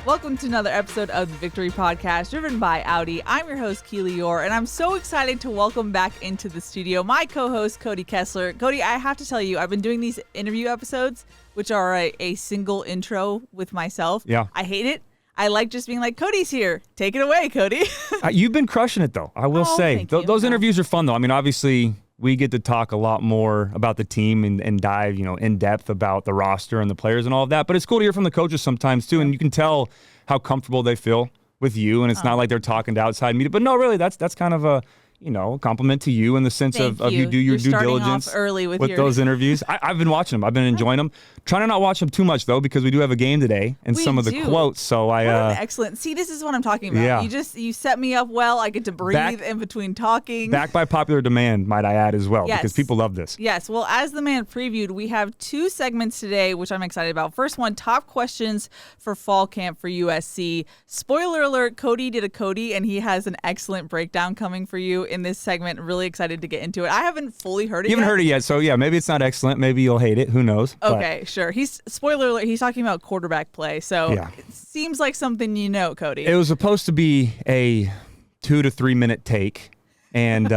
Welcome to another episode of the Victory Podcast, driven by Audi. I'm your host, Keely Eure, and I'm so excited to welcome back into the studio my co-host, Cody Kessler. Cody, I have to tell you, I've been doing these interview episodes, which are a single intro with myself. Yeah. I hate it. I like just being like, Cody's here. Take it away, Cody. You've been crushing it, though. I will say. Those interviews are fun, though. I mean, obviously, we get to talk a lot more about the team and dive, in depth about the roster and the players and all of that. But it's cool to hear from the coaches sometimes, too. And you can tell how comfortable they feel with you. And it's not like they're talking to outside media. But no, really, that's kind of a compliment to you in the sense of you do your due diligence off early with those interviews. I've been watching them. I've been enjoying them. Trying to not watch them too much, though, because we do have a game today and some of the quotes. So excellent. See, this is what I'm talking about. Yeah. You set me up well. I get to breathe in between talking. Backed by popular demand, might I add, as well, yes. because people love this. Yes. Well, as the man previewed, we have two segments today, which I'm excited about. First one, top questions for fall camp for USC. Spoiler alert, Cody did a Cody, and he has an excellent breakdown coming for you in this segment. Really excited to get into it. I haven't fully heard it yet. You haven't heard it yet, so yeah, maybe it's not excellent. Maybe you'll hate it. Who knows? Okay, sure. Spoiler alert, he's talking about quarterback play, so It seems like something you know, Cody. It was supposed to be a 2 to 3 minute take, and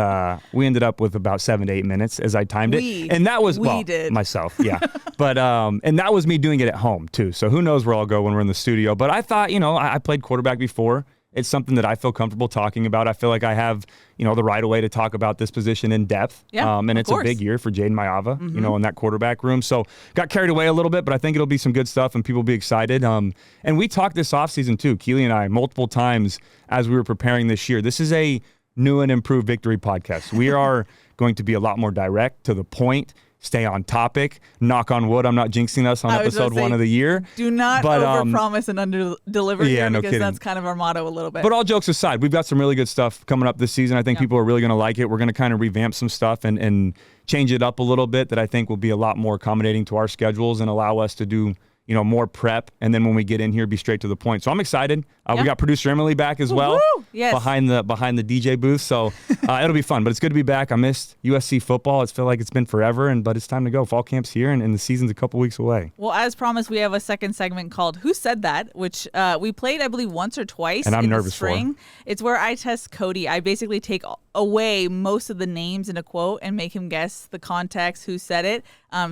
we ended up with about 7 to 8 minutes as I timed it. And that was, myself, yeah. But, and that was me doing it at home, too. So who knows where I'll go when we're in the studio. But I thought, I played quarterback before. It's something that I feel comfortable talking about. I feel like I have, the right way to talk about this position in depth. Yeah, and it's a big year for Jaden Maiava, in that quarterback room. So got carried away a little bit, but I think it'll be some good stuff and people will be excited. And we talked this offseason too, Keely and I, multiple times as we were preparing this year. This is a new and improved Victory podcast. We are going to be a lot more direct, to the point, stay on topic. Knock on wood, I'm not jinxing us on episode 1 of the year. Do not overpromise and underdeliver here, because that's kind of our motto a little bit. But all jokes aside, we've got some really good stuff coming up this season. I think people are really going to like it. We're going to kind of revamp some stuff and change it up a little bit that I think will be a lot more accommodating to our schedules and allow us to do more prep, and then when we get in here, be straight to the point. So I'm excited. We got producer Emily back as well, behind the DJ booth. So it'll be fun. But it's good to be back. I missed USC football. It feels like it's been forever, but it's time to go. Fall camp's here, and the season's a couple weeks away. Well, as promised, we have a second segment called "Who Said That," which we played, I believe, once or twice. And I'm in nervous the spring. for. It's where I test Cody. I basically take away most of the names in a quote and make him guess the context, who said it.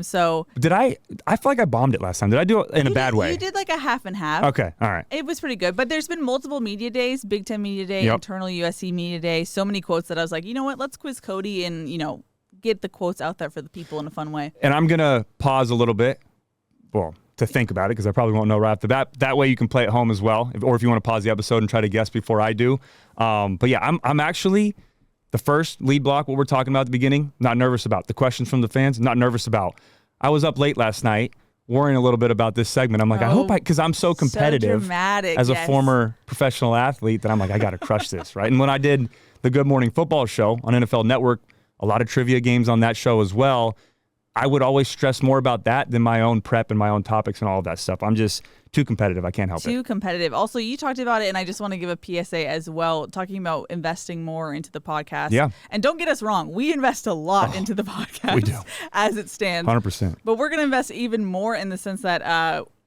So did I feel like I bombed it last time. Did I do it in a bad way? You did like a half and half. Okay, all right. It was pretty good. But there's been multiple media days, Big Ten Media Day, internal USC Media Day, so many quotes that I was like, you know what, let's quiz Cody and, get the quotes out there for the people in a fun way. And I'm going to pause a little bit, to think about it, because I probably won't know right after that. That way you can play at home as well, or if you want to pause the episode and try to guess before I do. But yeah, I'm actually... The first lead block, what we're talking about at the beginning, not nervous about. The questions from the fans, not nervous about. I was up late last night worrying a little bit about this segment. I'm like, because I'm so competitive as a former professional athlete, that I'm like, I got to crush this, right? And when I did the Good Morning Football show on NFL Network, a lot of trivia games on that show as well, I would always stress more about that than my own prep and my own topics and all of that stuff. I'm just too competitive. I can't help it. Too competitive. Also, you talked about it, and I just want to give a PSA as well, talking about investing more into the podcast. Yeah. And don't get us wrong. We invest a lot into the podcast. We do. As it stands. 100%. But we're going to invest even more in the sense that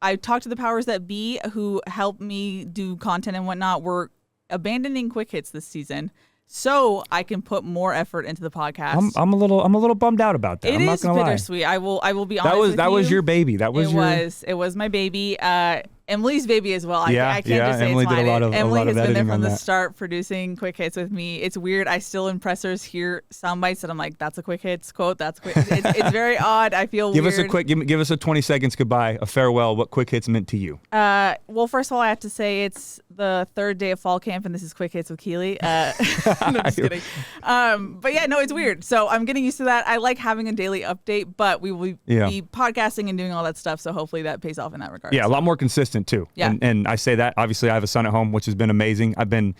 I talked to the powers that be who help me do content and whatnot. We're abandoning quick hits this season, so I can put more effort into the podcast. I'm a little bummed out about that. I'm not gonna lie. It is bittersweet. I will be honest with you. That was your baby. It was my baby. Emily's baby as well. I can't just say Emily it's mine. did a lot of Emily has been there from the that. start, producing quick hits with me. It's weird. I still in pressers hear soundbites that I'm like, that's a quick hits quote. That's quick. It's very odd. I feel give weird. Give us a 20 seconds goodbye, a farewell. What quick hits meant to you? Well, first of all, I have to say it's the third day of fall camp, and this is quick hits with Keely. No, just kidding. But yeah, no, it's weird. So I'm getting used to that. I like having a daily update, but we will be podcasting and doing all that stuff. So hopefully that pays off in that regard. Yeah, a lot more consistent too. Yeah. And I say that, obviously I have a son at home, which has been amazing. I've been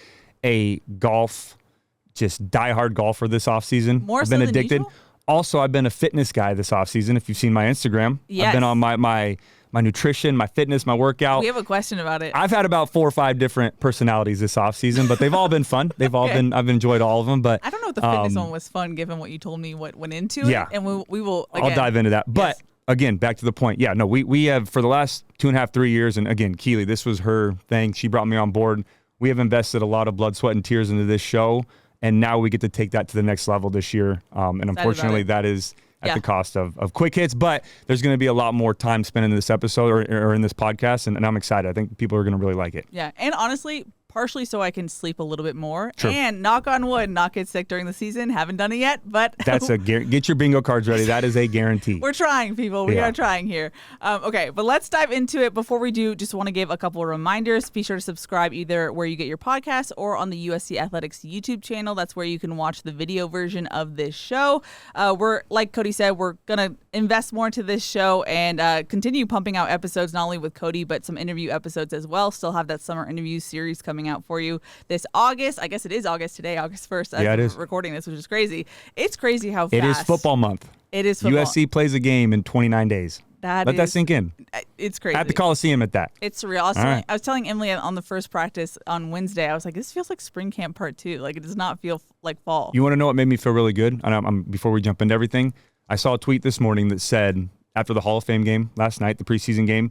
a just diehard golfer this offseason. More I've been so addicted. Than usual? Also, I've been a fitness guy this offseason. If you've seen my Instagram, yes. I've been on my nutrition, my fitness, my workout. We have a question about it. I've had about 4 or 5 different personalities this offseason, but they've all been fun. They've all been, I've enjoyed all of them. But I don't know if the fitness one was fun given what you told me what went into it. Yeah. And we will, I'll dive into that. But again, back to the point. Yeah, no, we have for the last 2.5, 3 years, and again, Keely, this was her thing. She brought me on board. We have invested a lot of blood, sweat, and tears into this show, and now we get to take that to the next level this year. And unfortunately, that is at the cost of quick hits, but there's going to be a lot more time spent in this episode or in this podcast, and I'm excited. I think people are going to really like it. Yeah, and honestly, partially so I can sleep a little bit more. Sure. And knock on wood, not get sick during the season. Haven't done it yet, but that's get your bingo cards ready. That is a guarantee. We're trying, people. We are trying here. Okay, but let's dive into it. Before we do, just want to give a couple of reminders. Be sure to subscribe either where you get your podcasts or on the USC Athletics YouTube channel. That's where you can watch the video version of this show. We're, like Cody said, we're going to invest more into this show and continue pumping out episodes, not only with Cody, but some interview episodes as well. Still have that summer interview series coming out for you this August. I guess it is August today, August 1st. Yeah, it is. Recording this, which is crazy. It's crazy how fast. It is football month. It is football. USC plays a game in 29 days. Let that sink in. It's crazy. At the Coliseum at that. It's surreal. I was telling Emily on the first practice on Wednesday, I was like, this feels like spring camp part 2. Like, it does not feel like fall. You want to know what made me feel really good? Before we jump into everything, I saw a tweet this morning that said, after the Hall of Fame game last night, the preseason game,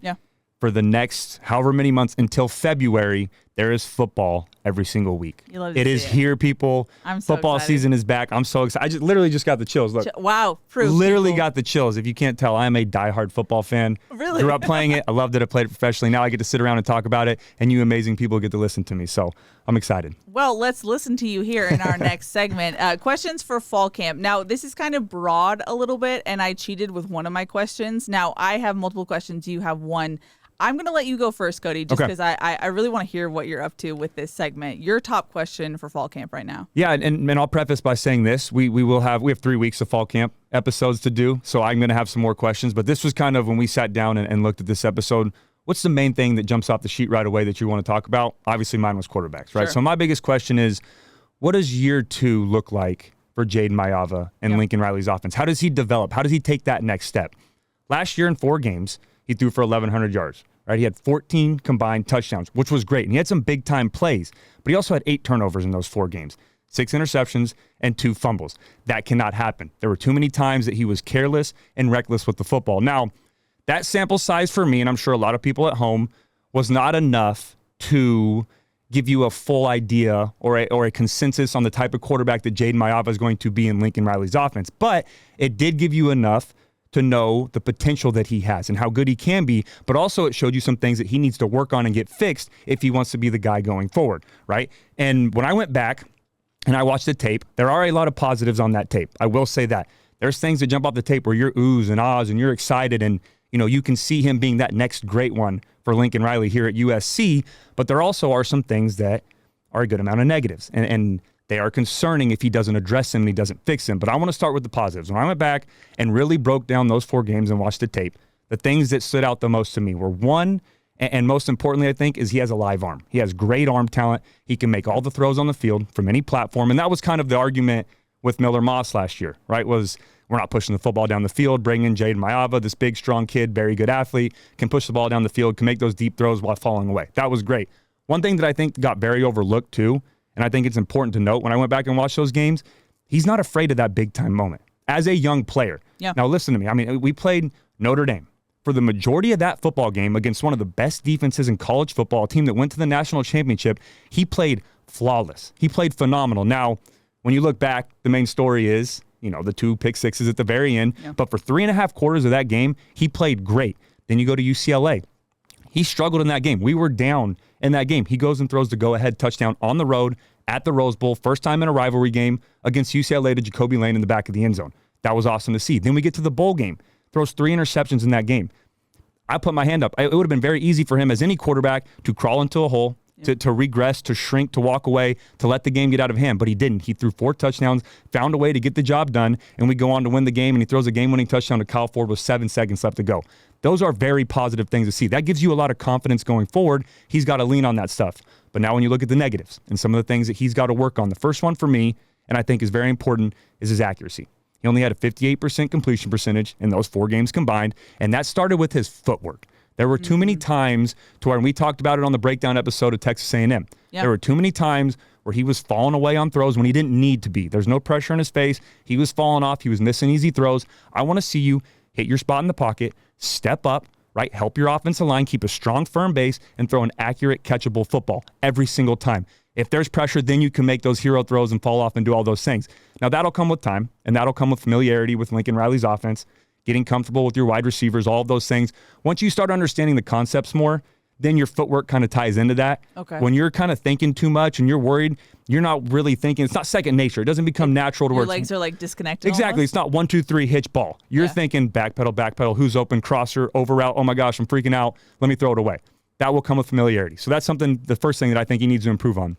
for the next however many months until February, there is football every single week. It is here, people. I'm so Football excited. Season is back. I'm so excited. I literally just got the chills. Look. Wow. Proof. Literally people. got the chills. If you can't tell, I am a diehard football fan. Really? Grew up playing it. I loved it. I played it professionally. Now I get to sit around and talk about it, and you amazing people get to listen to me. So I'm excited. Well, let's listen to you here in our next segment. Questions for fall camp. Now, this is kind of broad a little bit, and I cheated with one of my questions. Now, I have multiple questions. You have one. I'm going to let you go first, Cody, just because I really want to hear what you're up to with this segment. Your top question for fall camp right now. Yeah, and I'll preface by saying this. We have 3 weeks of fall camp episodes to do, so I'm going to have some more questions. But this was kind of when we sat down and looked at this episode, what's the main thing that jumps off the sheet right away that you want to talk about? Obviously, mine was quarterbacks, right? Sure. So my biggest question is, what does year 2 look like for Jaden Maiava and Lincoln Riley's offense? How does he develop? How does he take that next step? Last year in 4 games, he threw for 1,100 yards. Right, he had 14 combined touchdowns, which was great. And he had some big-time plays, but he also had 8 turnovers in those 4 games, 6 interceptions, and 2 fumbles. That cannot happen. There were too many times that he was careless and reckless with the football. Now, that sample size for me, and I'm sure a lot of people at home, was not enough to give you a full idea or a consensus on the type of quarterback that Jaden Maiava is going to be in Lincoln Riley's offense. But it did give you enough to know the potential that he has and how good he can be, but also it showed you some things that he needs to work on and get fixed if he wants to be the guy going forward, right? And when I went back and I watched the tape, there are a lot of positives on that tape. I will say that. There's things that jump off the tape where you're oohs and ahs and you're excited and you can see him being that next great one for Lincoln Riley here at USC, but there also are some things that are a good amount of negatives. And they are concerning if he doesn't address them and he doesn't fix them. But I want to start with the positives. When I went back and really broke down those 4 games and watched the tape, the things that stood out the most to me were, one, and most importantly, I think, is he has a live arm. He has great arm talent. He can make all the throws on the field from any platform. And that was kind of the argument with Miller Moss last year, right? Was we're not pushing the football down the field, bring in Jaden Maiava, this big, strong kid, very good athlete, can push the ball down the field, can make those deep throws while falling away. That was great. One thing that I think got very overlooked too, and I think it's important to note when I went back and watched those games, he's not afraid of that big-time moment as a young player. Yeah. Now, listen to me. I mean, we played Notre Dame. For the majority of that football game against one of the best defenses in college football, a team that went to the national championship, he played flawless. He played phenomenal. Now, when you look back, the main story is, the 2 pick sixes at the very end. Yeah. But for 3.5 quarters of that game, he played great. Then you go to UCLA. He struggled in that game. We were down in that game. He goes and throws the go-ahead touchdown on the road at the Rose Bowl, first time in a rivalry game against UCLA to Jacoby Lane in the back of the end zone. That was awesome to see. Then we get to the bowl game. Throws 3 interceptions in that game. I put my hand up. It would have been very easy for him as any quarterback to crawl into a hole, to regress, to shrink, to walk away, to let the game get out of hand. But he didn't. He threw 4 touchdowns, found a way to get the job done, and we go on to win the game, and he throws a game-winning touchdown to Kyle Ford with 7 seconds left to go. Those are very positive things to see. That gives you a lot of confidence going forward. He's got to lean on that stuff. But now when you look at the negatives and some of the things that he's got to work on, the first one for me, and I think is very important, is his accuracy. He only had a 58% completion percentage in those 4 games combined, and that started with his footwork. There were too many times to where, and we talked about it on the breakdown episode of Texas A&M, there were too many times where he was falling away on throws when he didn't need to be. There's no pressure in his face. He was falling off. He was missing easy throws. I want to see you hit your spot in the pocket, step up, right? Help your offensive line, keep a strong, firm base, and throw an accurate, catchable football every single time. If there's pressure, then you can make those hero throws and fall off and do all those things. Now, that'll come with time, and that'll come with familiarity with Lincoln Riley's offense, getting comfortable with your wide receivers, all of those things. Once you start understanding the concepts more, then your footwork kind of ties into that. Okay. When you're kind of thinking too much and you're worried, you're not really thinking. It's not second nature. It doesn't become natural to Your where legs are like disconnected. Exactly. Almost? It's not 1, 2, 3, hitch ball. You're thinking backpedal, who's open, crosser, over route. Oh my gosh, I'm freaking out. Let me throw it away. That will come with familiarity. So that's something, the first thing that I think he needs to improve on.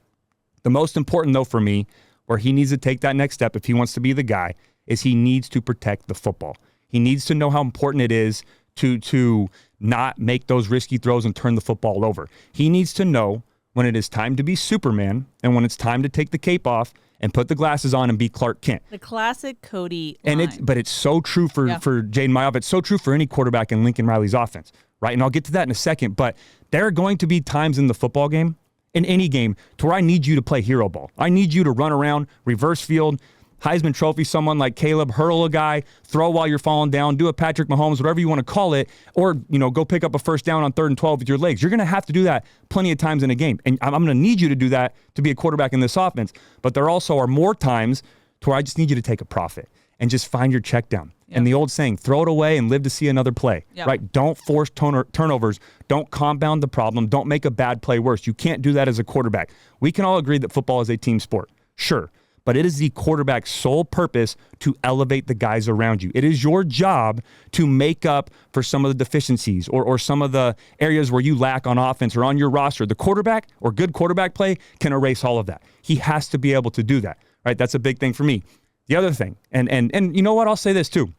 The most important, though, for me, where he needs to take that next step if he wants to be the guy, is he needs to protect the football. He needs to know how important it is to not make those risky throws and turn the football over. He needs to know when it is time to be Superman and when it's time to take the cape off and put the glasses on and be Clark Kent. The classic Cody line. But it's so true for Jaden Mayav. It's so true for any quarterback in Lincoln Riley's offense, right? And I'll get to that in a second. But there are going to be times in the football game, in any game, to where I need you to play hero ball. I need you to run around, reverse field, Heisman Trophy, someone like Caleb, hurdle a guy, throw while you're falling down, do a Patrick Mahomes, whatever you want to call it, or go pick up a first down on 3rd and 12 with your legs. You're going to have to do that plenty of times in a game. And I'm going to need you to do that to be a quarterback in this offense. But there also are more times to where I just need you to take a profit and just find your check down. Yep. And the old saying, throw it away and live to see another play, right? Don't force turnovers. Don't compound the problem. Don't make a bad play worse. You can't do that as a quarterback. We can all agree that football is a team sport. Sure. But it is the quarterback's sole purpose to elevate the guys around you. It is your job to make up for some of the deficiencies or some of the areas where you lack on offense or on your roster. The quarterback or good quarterback play can erase all of that. He has to be able to do that, right? That's a big thing for me. The other thing, and you know what? I'll say this too.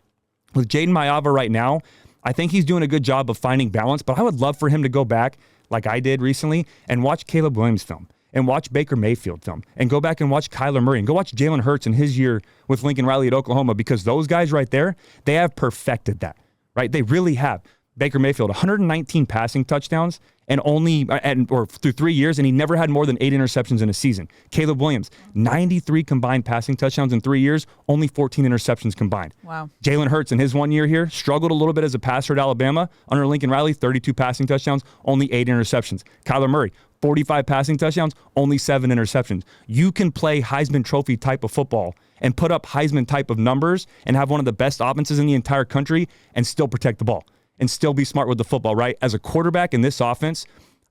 With Jaden Mayav right now, I think he's doing a good job of finding balance, but I would love for him to go back like I did recently and watch Caleb Williams film. And watch Baker Mayfield film, and go back and watch Kyler Murray, and go watch Jalen Hurts in his year with Lincoln Riley at Oklahoma, because those guys right there, they have perfected that, right? They really have. Baker Mayfield, 119 passing touchdowns, and through 3 years, and he never had more than 8 interceptions in a season. Caleb Williams, 93 combined passing touchdowns in 3 years, only 14 interceptions combined. Wow. Jalen Hurts in his 1 year here struggled a little bit as a passer at Alabama. Under Lincoln Riley, 32 passing touchdowns, only 8 interceptions. Kyler Murray, 45 passing touchdowns, only 7 interceptions. You can play Heisman Trophy type of football and put up Heisman type of numbers and have one of the best offenses in the entire country and still protect the ball and still be smart with the football, right? As a quarterback in this offense,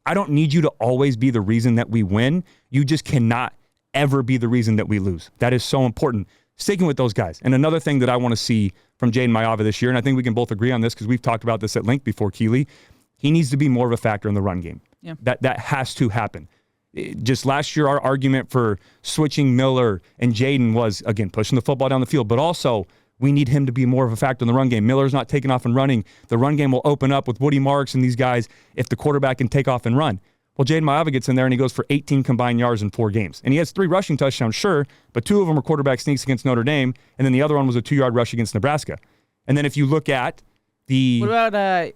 I don't need you to always be the reason that we win. You just cannot ever be the reason that we lose. That is so important. Sticking with those guys. And another thing that I want to see from Jaden Mayav this year, and I think we can both agree on this because we've talked about this at length before, Keely, he needs to be more of a factor in the run game. Yeah. That has to happen. Just last year, our argument for switching Miller and Jaden was, again, pushing the football down the field, but also we need him to be more of a factor in the run game. Miller's not taking off and running. The run game will open up with Woody Marks and these guys if the quarterback can take off and run. Well, Jaden Mayav gets in there and he goes for 18 combined yards in 4 games. And he has 3 rushing touchdowns, sure, but 2 of them were quarterback sneaks against Notre Dame, and then the other one was a 2-yard rush against Nebraska. And then if you look at what about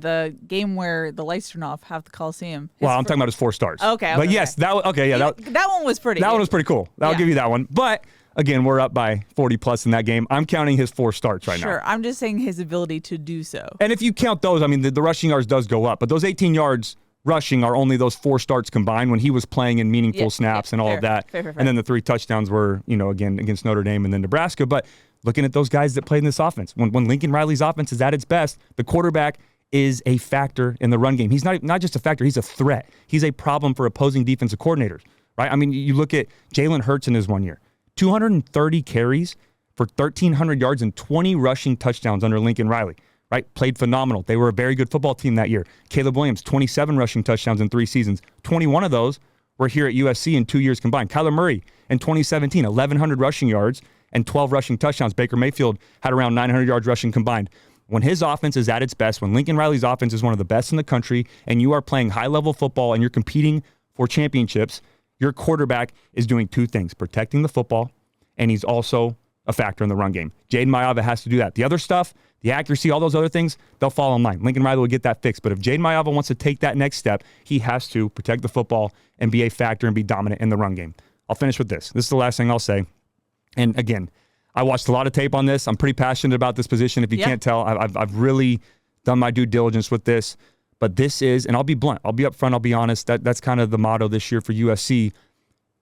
the game where the lights turn off, half the Coliseum? Well, I'm talking about his 4 starts. Okay. But yes, that one was pretty. That one was pretty cool. I'll give you that one. But again, we're up by 40 plus in that game. I'm counting his 4 starts right now. Sure, I'm just saying his ability to do so. And if you count those, I mean, the rushing yards does go up, but those 18 yards rushing are only those 4 starts combined when he was playing in meaningful snaps and all of that. Fair. And then the 3 touchdowns were, again, against Notre Dame and then Nebraska. But looking at those guys that played in this offense, when Lincoln Riley's offense is at its best, the quarterback is a factor in the run game. He's not just a factor, he's a threat. He's a problem for opposing defensive coordinators, right? I mean, you look at Jalen Hurts in his 1 year, 230 carries for 1,300 yards and 20 rushing touchdowns under Lincoln Riley, right? Played phenomenal. They were a very good football team that year. Caleb Williams, 27 rushing touchdowns in 3 seasons. 21 of those were here at USC in 2 years combined. Kyler Murray in 2017, 1,100 rushing yards and 12 rushing touchdowns. Baker Mayfield had around 900 yards rushing combined. When his offense is at its best, when Lincoln Riley's offense is one of the best in the country, and you are playing high-level football and you're competing for championships, your quarterback is doing 2 things: protecting the football, and he's also a factor in the run game. Jaden Mayav has to do that. The other stuff, the accuracy, all those other things, they'll fall in line. Lincoln Riley will get that fixed. But if Jaden Mayav wants to take that next step, he has to protect the football and be a factor and be dominant in the run game. I'll finish with this. This is the last thing I'll say. And again, I watched a lot of tape on this. I'm pretty passionate about this position. If you can't tell, I've really done my due diligence with this. But this is, and I'll be blunt, I'll be upfront, I'll be honest. That's kind of the motto this year for USC.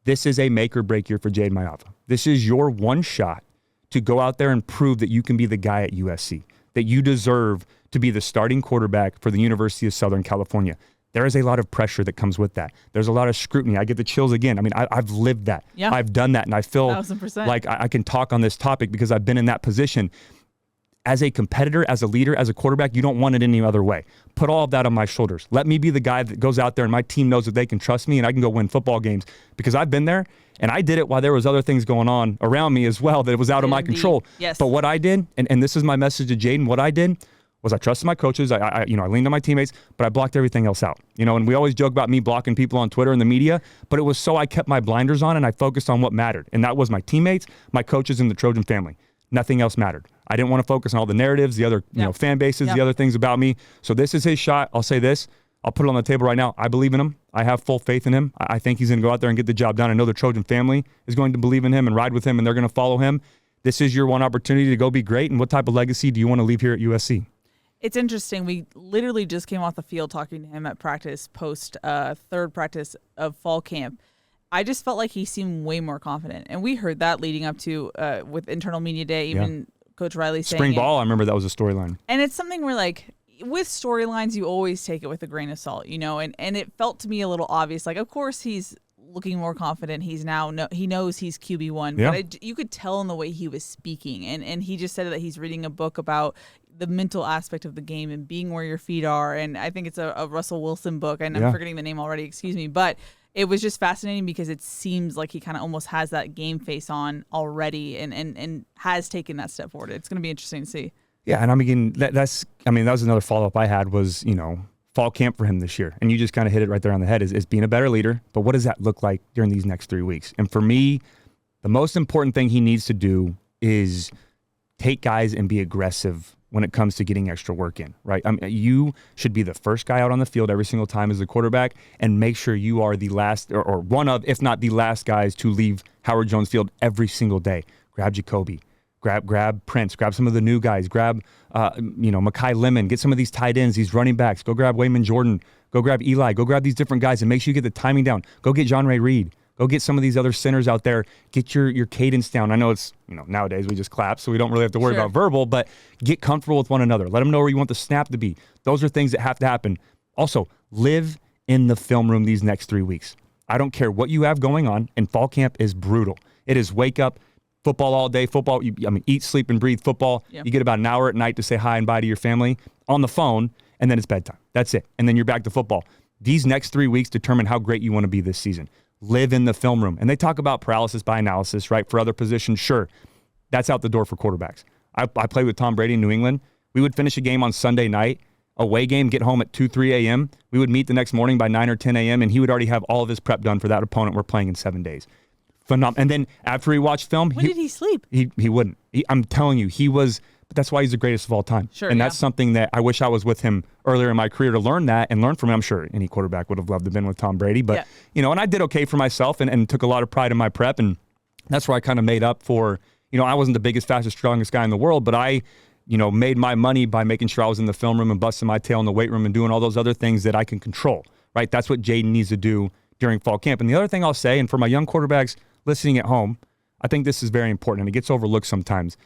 This is a make or break year for Jayden Maiava. This is your one shot to go out there and prove that you can be the guy at USC, that you deserve to be the starting quarterback for the University of Southern California. There is a lot of pressure that comes with that. There's a lot of scrutiny. I get the chills again. I mean, I've lived that. Yeah. I've done that, and I feel 1000%. like I can talk on this topic because I've been in that position. As a competitor, as a leader, as a quarterback, you don't want it any other way. Put all of that on my shoulders. Let me be the guy that goes out there and my team knows that they can trust me and I can go win football games because I've been there and I did it while there was other things going on around me as well that was out of my control. Yes. But what I did, and this is my message to Jayden, what I did was I trusted my coaches. I leaned on my teammates, but I blocked everything else out. And we always joke about me blocking people on Twitter and the media, but it was so I kept my blinders on and I focused on what mattered. And that was my teammates, my coaches, and the Trojan family. Nothing else mattered. I didn't want to focus on all the narratives, the other fan bases, the other things about me. So this is his shot. I'll say this. I'll put it on the table right now. I believe in him. I have full faith in him. I think he's going to go out there and get the job done. I know the Trojan family is going to believe in him and ride with him, and they're going to follow him. This is your one opportunity to go be great. And what type of legacy do you want to leave here at USC? It's interesting. We literally just came off the field talking to him at practice, post third practice of fall camp. I just felt like he seemed way more confident. And we heard that leading up to with internal media day, even Coach Riley saying Spring ball, I remember that was a storyline. And it's something where, like, with storylines, you always take it with a grain of salt, and it felt to me a little obvious. Like, of course, he's looking more confident. He knows he's QB1. Yeah. But you could tell in the way he was speaking. And he just said that he's reading a book about the mental aspect of the game and being where your feet are. And I think it's a Russell Wilson book. And I'm forgetting the name already, excuse me. But it was just fascinating because it seems like he kind of almost has that game face on already and has taken that step forward. It's going to be interesting to see. Yeah, and that was another follow-up I had was, fall camp for him this year. And you just kind of hit it right there on the head is being a better leader. But what does that look like during these next 3 weeks? And for me, the most important thing he needs to do is take guys and be aggressive when it comes to getting extra work in, right? You should be the first guy out on the field every single time as a quarterback and make sure you are the last or one of, if not the last guys to leave Howard Jones Field every single day. Grab Jacoby, grab Prince, grab some of the new guys, grab, Mekhi Lemon, get some of these tight ends, these running backs, go grab Wayman Jordan, go grab Eli, go grab these different guys and make sure you get the timing down. Go get John Ray Reed. Go get some of these other centers out there. Get your cadence down. I know it's, nowadays we just clap, so we don't really have to worry about verbal, but get comfortable with one another. Let them know where you want the snap to be. Those are things that have to happen. Also, live in the film room these next 3 weeks. I don't care what you have going on, and fall camp is brutal. It is wake up, football all day, football. Eat, sleep, and breathe football. Yeah. You get about an hour at night to say hi and bye to your family on the phone, and then it's bedtime. That's it. And then you're back to football. These next 3 weeks determine how great you want to be this season. Live in the film room. And they talk about paralysis by analysis, right? For other positions, sure. That's out the door for quarterbacks. I played with Tom Brady in New England. We would finish a game on Sunday night, away game, get home at 2, 3 a.m. We would meet the next morning by 9 or 10 a.m., and he would already have all of his prep done for that opponent we're playing in 7 days. Phenomenal. And then after he watched film... When did he sleep? He wouldn't. I'm telling you, he was... But that's why he's the greatest of all time. Sure, and that's something that I wish I was with him earlier in my career to learn that and learn from him. I'm sure any quarterback would have loved to have been with Tom Brady. But, and I did okay for myself and took a lot of pride in my prep. And that's where I kind of made up for, I wasn't the biggest, fastest, strongest guy in the world, but I, made my money by making sure I was in the film room and busting my tail in the weight room and doing all those other things that I can control, right? That's what Jayden needs to do during fall camp. And the other thing I'll say, and for my young quarterbacks listening at home, I think this is very important and it gets overlooked sometimes.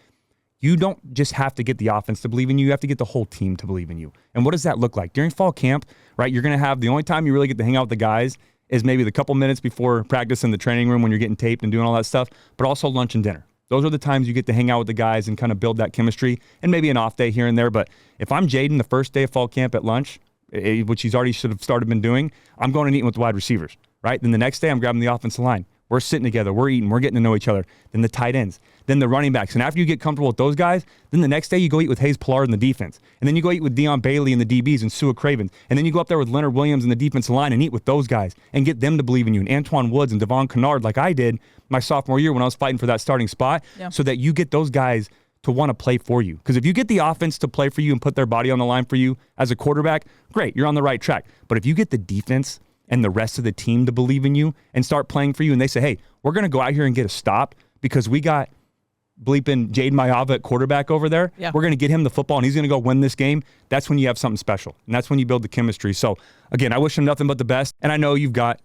You don't just have to get the offense to believe in you. You have to get the whole team to believe in you. And what does that look like? During fall camp, right, you're going to have the only time you really get to hang out with the guys is maybe the couple minutes before practice in the training room when you're getting taped and doing all that stuff, but also lunch and dinner. Those are the times you get to hang out with the guys and kind of build that chemistry and maybe an off day here and there. But if I'm Jayden the first day of fall camp at lunch, which he's already should have started been doing, I'm going and eating with the wide receivers, right? Then the next day I'm grabbing the offensive line. We're sitting together, we're eating, we're getting to know each other. Then the tight ends, then the running backs. And after you get comfortable with those guys, then the next day you go eat with Hayes Pillard in the defense. And then you go eat with Deion Bailey and the DBs and Sua Craven. And then you go up there with Leonard Williams and the defensive line and eat with those guys and get them to believe in you. And Antoine Woods and Devon Kennard like I did my sophomore year when I was fighting for that starting spot so that you get those guys to want to play for you. Because if you get the offense to play for you and put their body on the line for you as a quarterback, great, you're on the right track. But if you get the defense and the rest of the team to believe in you and start playing for you, and they say, hey, we're going to go out here and get a stop because we got bleeping Jaden Maiava at quarterback over there. Yeah. We're going to get him the football, and he's going to go win this game. That's when you have something special, and that's when you build the chemistry. So, again, I wish him nothing but the best. And I know you've got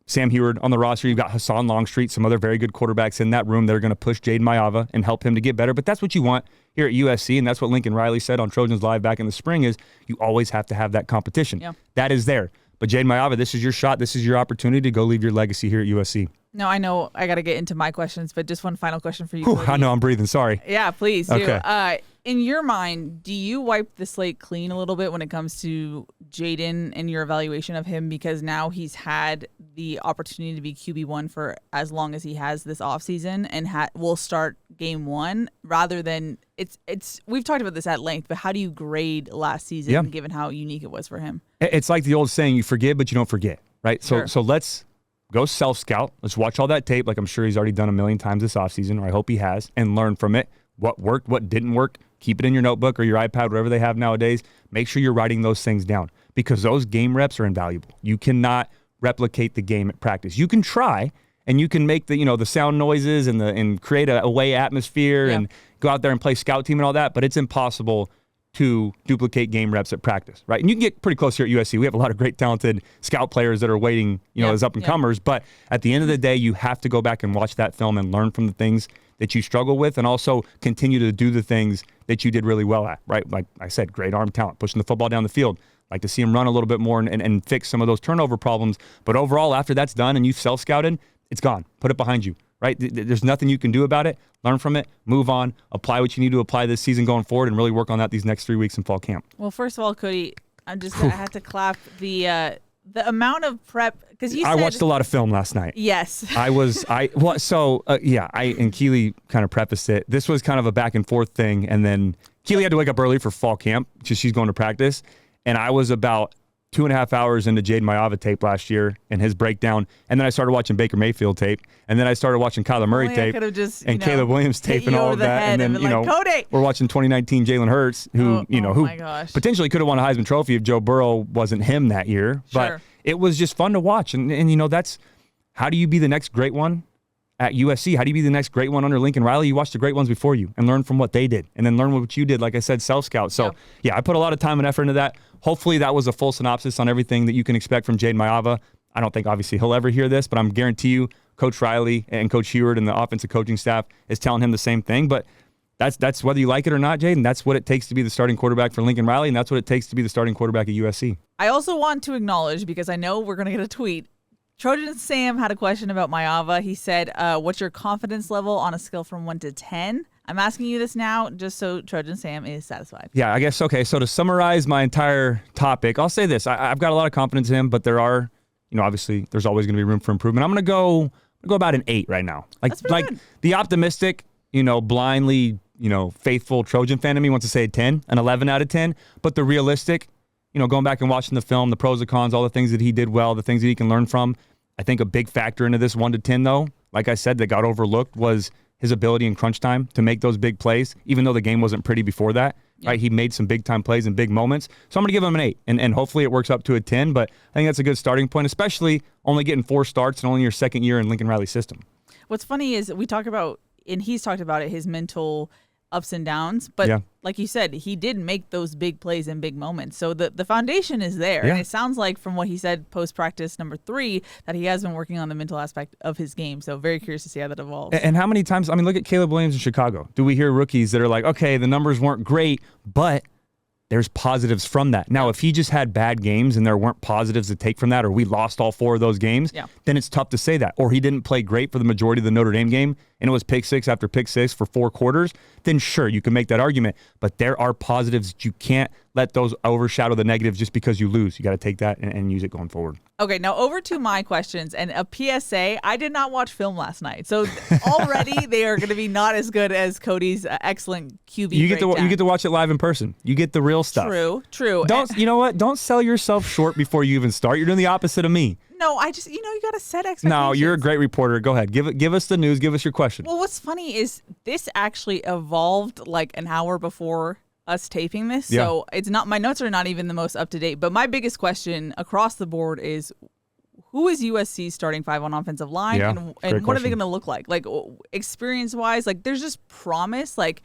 Sam Heward on the roster. You've got Hassan Longstreet, some other very good quarterbacks in that room that are going to push Jaden Maiava and help him to get better. But that's what you want here at USC, and that's what Lincoln Riley said on Trojans Live back in the spring is you always have to have that competition. Yeah. That is there. But Jaden Maiava, this is your shot. This is your opportunity to go leave your legacy here at USC. No, I know I got to get into my questions, but just one final question for you. Whew, I know I'm breathing. Sorry. Yeah, please do. Okay. In your mind, do you wipe the slate clean a little bit when it comes to Jaden and your evaluation of him? Because now he's had the opportunity to be QB1 for as long as he has this offseason and will start game one rather than it's. We've talked about this at length, but how do you grade last season given how unique it was for him? It's like the old saying, you forgive, but you don't forget, right? Sure. So let's go self-scout. Let's watch all that tape like I'm sure he's already done a million times this offseason, or I hope he has, and learn from it. What worked, what didn't work. Keep it in your notebook or your iPad, whatever they have nowadays. Make sure you're writing those things down because those game reps are invaluable. You cannot replicate the game at practice. You can try, and you can make the sound noises and create a away atmosphere and go out there and play scout team and all that, but it's impossible to duplicate game reps at practice, right? And you can get pretty close here at USC. We have a lot of great, talented scout players that are waiting, as up-and-comers. But at the end of the day, you have to go back and watch that film and learn from the things that you struggle with and also continue to do the things that you did really well at, right? Like I said, great arm talent, pushing the football down the field. Like to see him run a little bit more and fix some of those turnover problems. But overall, after that's done and you've self-scouted, it's gone. Put it behind you, right? There's nothing you can do about it. Learn from it, move on, apply what you need to apply this season going forward, and really work on that these next 3 weeks in fall camp. Well, first of all, Cody, I have to clap the amount of prep because you said, I watched a lot of film last night. Yes. And Keely kind of prefaced it. This was kind of a back and forth thing, and then Keely had to wake up early for fall camp because she's going to practice, and I was about 2.5 hours into Jaden Maiava tape last year and his breakdown, and then I started watching Baker Mayfield tape, and then I started watching Kyler Murray tape and Caleb Williams tape and all of that, and then Cody. We're watching 2019 Jalen Hurts, who who potentially could have won a Heisman Trophy if Joe Burrow wasn't him that year, but it was just fun to watch, and that's how do you be the next great one at USC? How do you be the next great one under Lincoln Riley? You watch the great ones before you and learn from what they did, and then learn what you did. Like I said, self-scout. So, I put a lot of time and effort into that. Hopefully that was a full synopsis on everything that you can expect from Jaden Maiava. I don't think, obviously, he'll ever hear this, but I'm guarantee you Coach Riley and Coach Heward and the offensive coaching staff is telling him the same thing. But that's whether you like it or not, Jaden, that's what it takes to be the starting quarterback for Lincoln Riley, and that's what it takes to be the starting quarterback at USC. I also want to acknowledge, because I know we're going to get a tweet, Trojan Sam had a question about Maiava. He said, what's your confidence level on a scale from 1 to 10? I'm asking you this now just so Trojan Sam is satisfied. Yeah, I guess, okay. So to summarize my entire topic, I'll say this. I've got a lot of confidence in him, but there are, obviously there's always going to be room for improvement. I'm going to go about an 8 right now. That's pretty good. The optimistic, blindly, faithful Trojan fan of me wants to say a 10, an 11 out of 10, but the realistic, going back and watching the film, the pros and cons, all the things that he did well, the things that he can learn from. I think a big factor into this 1 to 10, though, like I said, that got overlooked was his ability in crunch time to make those big plays, even though the game wasn't pretty before that. Yeah. Right? He made some big-time plays in big moments. So I'm going to give him an 8, and hopefully it works up to a 10, but I think that's a good starting point, especially only getting 4 starts and only your second year in Lincoln Riley's system. What's funny is we talk about, and he's talked about it, his mental ups and downs, but like you said, he did make those big plays in big moments. So the foundation is there. And it sounds like from what he said post-practice number 3 that he has been working on the mental aspect of his game. So very curious to see how that evolves. And how many times, look at Caleb Williams in Chicago. Do we hear rookies that are like, okay, the numbers weren't great, but there's positives from that. Now, if he just had bad games and there weren't positives to take from that, or we lost all 4 of those games, then it's tough to say that. Or he didn't play great for the majority of the Notre Dame game, and it was pick 6 after pick 6 for 4 quarters, then sure, you can make that argument. But there are positives. You can't let those overshadow the negatives just because you lose. You got to take that and use it going forward. Okay, now over to my questions. And a PSA, I did not watch film last night. So already they are going to be not as good as Cody's excellent QB you get to watch it live in person. You get the real stuff. True. You know what? Don't sell yourself short before you even start. You're doing the opposite of me. No, I just, you got to set expectations. No, you're a great reporter. Go ahead. Give us the news. Give us your question. Well, what's funny is this actually evolved like an hour before us taping this. So it's not, my notes are not even the most up to date. But my biggest question across the board is who is USC's starting five on offensive line, Yeah, and great what are they question. going to look like? Like experience-wise, like there's just promise. Like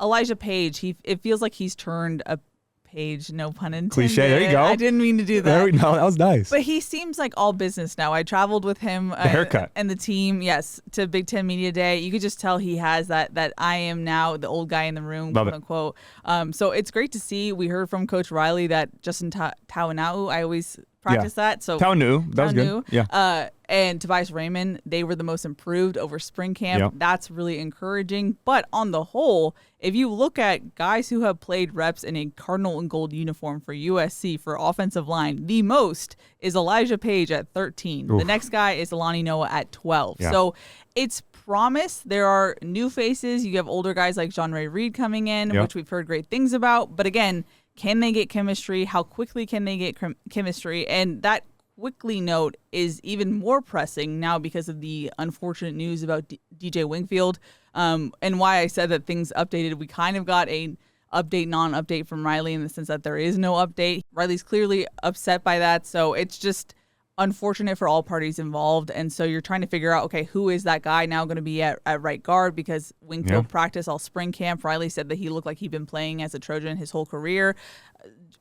Elijah Page, it feels like he's turned a page, no pun intended. Cliche, there you go. I didn't mean to do that. No, that was nice. But he seems like all business now. I traveled with him The haircut. and the team, yes, to Big Ten Media Day. You could just tell he has that I am now the old guy in the room, Love quote unquote. So it's great to see. We heard from Coach Riley that Justin Tauanau, I always practice that. So Taunu, that was good. Yeah. And Tobias Raymond, they were the most improved over spring camp. Yep. That's really encouraging. But on the whole, if you look at guys who have played reps in a Cardinal and Gold uniform for USC for offensive line, the most is Elijah Page at 13. Oof. The next guy is Alani Noah at 12. Yeah. So it's promise. There are new faces. You have older guys like John Ray Reed coming in, Yep. which we've heard great things about. But again, can they get chemistry? How quickly can they get chemistry? And that quickly note is even more pressing now because of the unfortunate news about DJ Wingfield, and why I said that things updated. We kind of got a update, non-update from Riley in the sense that there is no update. Riley's clearly upset by that, so it's just unfortunate for all parties involved. And so you're trying to figure out, okay, who is that guy now going to be at right guard, because Wingfield practiced all spring camp. Riley said that he looked like he'd been playing as a Trojan his whole career.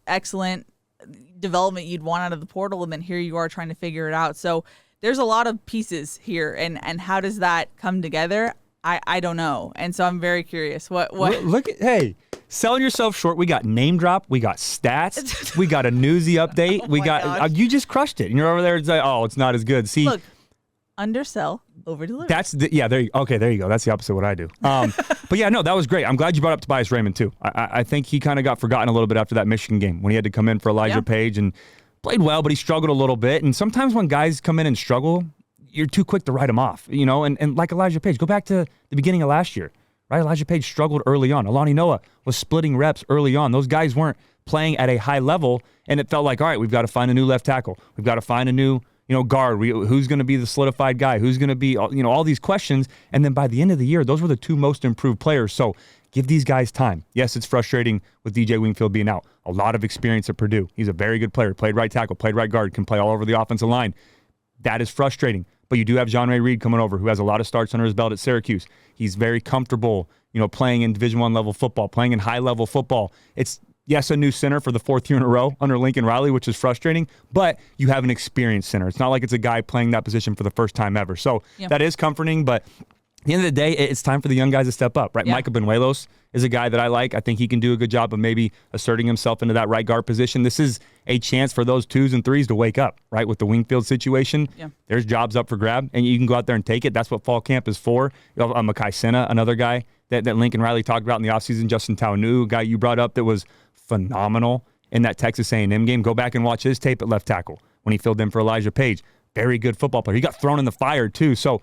Excellent development you'd want out of the portal, and then here you are trying to figure it out. So there's a lot of pieces here, and how does that come together? I don't know. And so I'm very curious. What Look at, hey, selling yourself short. We got name drop. We got stats. We got a newsy update. We got, gosh. you just crushed it. And you're over there. It's like, oh, it's not as good. See, look, undersell, over deliver. that's there you go. That's the opposite of what I do. But yeah, no, that was great. I'm glad you brought up Tobias Raymond too. I think he kind of got forgotten a little bit after that Michigan game when he had to come in for Elijah Page and played well, but he struggled a little bit. And sometimes when guys come in and struggle, you're too quick to write them off, you know, and like Elijah Page, go back to the beginning of last year, right? Elijah Page struggled early on. Alani Noah was splitting reps early on. Those guys weren't playing at a high level, and it felt like, all right, we've got to find a new left tackle. We've got to find a new, guard. Who's going to be the solidified guy? Who's going to be, all these questions. And then by the end of the year, those were the two most improved players. So give these guys time. Yes, it's frustrating with DJ Wingfield being out. A lot of experience at Purdue. He's a very good player. Played right tackle, played right guard, can play all over the offensive line. That is frustrating. But you do have John Ray Reed coming over, who has a lot of starts under his belt at Syracuse. He's very comfortable, playing in Division I level football, playing in high level football. It's, yes, a new center for the fourth year in a row under Lincoln Riley, which is frustrating, but you have an experienced center. It's not like it's a guy playing that position for the first time ever. So that is comforting, but at the end of the day, it's time for the young guys to step up, right? Yeah. Micah Benuelos is a guy that I like. I think he can do a good job of maybe asserting himself into that right guard position. This is a chance for those 2s and 3s to wake up, right? With the Wingfield situation, there's jobs up for grab, and you can go out there and take it. That's what fall camp is for. Makai Sena, another guy that Lincoln Riley talked about in the offseason, Justin Taunu, a guy you brought up that was phenomenal in that Texas A&M game. Go back and watch his tape at left tackle when he filled in for Elijah Page. Very good football player. He got thrown in the fire, too. So,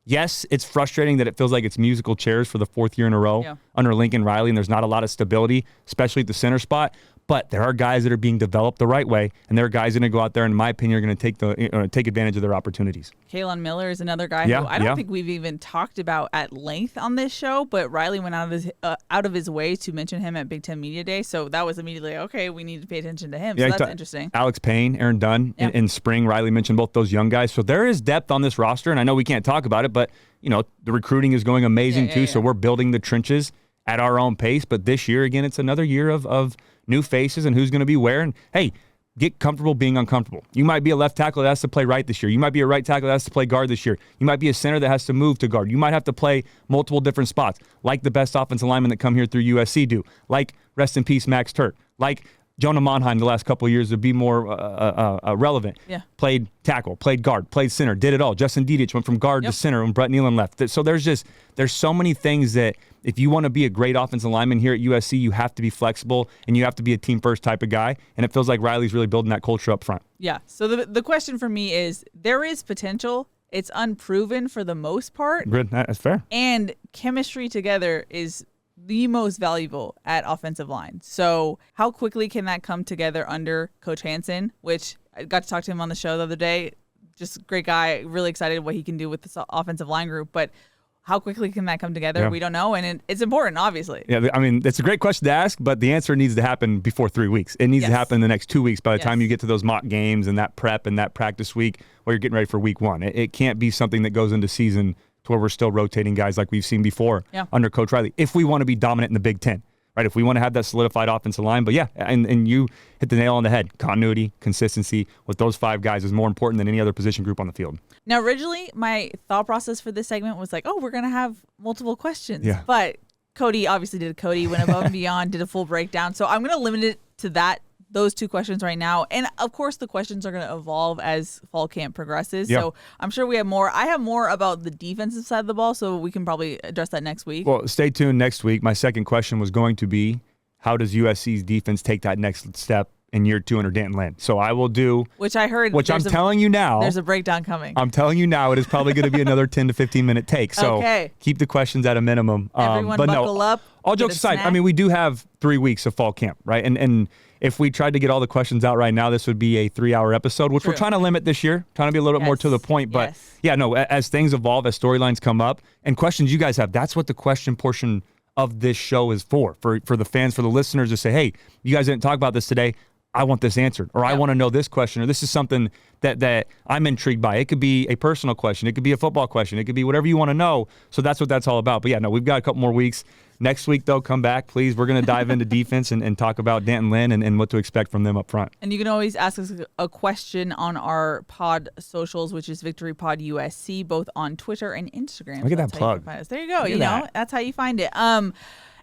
yes, it's frustrating that it feels like it's musical chairs for the 4th year in a row under Lincoln Riley, and there's not a lot of stability, especially at the center spot. But there are guys that are being developed the right way, and there are guys that are going to go out there, in my opinion, are going to take advantage of their opportunities. Kalen Miller is another guy who I don't think we've even talked about at length on this show, but Riley went out of his way to mention him at Big Ten Media Day, so that was immediately, okay, we need to pay attention to him. So that's interesting. Alex Payne, Aaron Dunn in spring. Riley mentioned both those young guys. So there is depth on this roster, and I know we can't talk about it, but the recruiting is going amazing too, so we're building the trenches at our own pace. But this year, again, it's another year of new faces and who's going to be where. And, hey, get comfortable being uncomfortable. You might be a left tackle that has to play right this year. You might be a right tackle that has to play guard this year. You might be a center that has to move to guard. You might have to play multiple different spots, like the best offensive linemen that come here through USC do, like, rest in peace, Max Turk, like Jonah Monheim the last couple of years to be more relevant. Played tackle, played guard, played center, did it all. Justin Dedich went from guard to center when Brett Nealon left. So there's so many things that if you want to be a great offensive lineman here at USC, you have to be flexible and you have to be a team first type of guy. And it feels like Riley's really building that culture up front. Yeah. So the question for me is, there is potential. It's unproven for the most part. Good. That's fair. And chemistry together is the most valuable at offensive line. So how quickly can that come together under Coach Hansen, which I got to talk to him on the show the other day. Just a great guy, really excited what he can do with this offensive line group. But How quickly can that come together? Yeah. We don't know, and it's important, obviously. Yeah, I mean, it's a great question to ask, but the answer needs to happen before 3 weeks. It needs to happen in the next 2 weeks by the time you get to those mock games and that prep and that practice week where you're getting ready for week 1. It can't be something that goes into season to where we're still rotating guys like we've seen before under Coach Riley, if we want to be dominant in the Big Ten. Right, if we want to have that solidified offensive line. But yeah, and you hit the nail on the head. Continuity, consistency with those 5 guys is more important than any other position group on the field. Now, originally, my thought process for this segment was like, oh, we're going to have multiple questions. Yeah. But Cody obviously did Cody, went above and beyond, did a full breakdown. So I'm going to limit it to those 2 questions right now. And of course, the questions are going to evolve as fall camp progresses. Yeah. So I'm sure we have more. I have more about the defensive side of the ball, so we can probably address that next week. Well, stay tuned next week. My second question was going to be, how does USC's defense take that next step in year 2 under Danton Lynn? So I will do, which I heard, which I'm telling you now. There's a breakdown coming. I'm telling you now, it is probably going to be another 10 to 15 minute take. So keep the questions at a minimum. Everyone but buckle up. All jokes aside, I mean, we do have 3 weeks of fall camp, right? And if we tried to get all the questions out right now, this would be a 3-hour episode, which we're trying to limit this year, trying to be a little bit more to the point. But yeah, no, as things evolve, as storylines come up, and questions you guys have, that's what the question portion of this show is for the fans, for the listeners to say, hey, you guys didn't talk about this today. I want this answered, or I want to know this question, or this is something that I'm intrigued by. It could be a personal question. It could be a football question. It could be whatever you want to know. So that's what that's all about. But yeah, no, we've got a couple more weeks. Next week, though, come back, please. We're going to dive into defense and talk about Danton Lynn and what to expect from them up front. And you can always ask us a question on our pod socials, which is Victory Pod USC, both on Twitter and Instagram. Look at that plug. There you go. That's how you find it.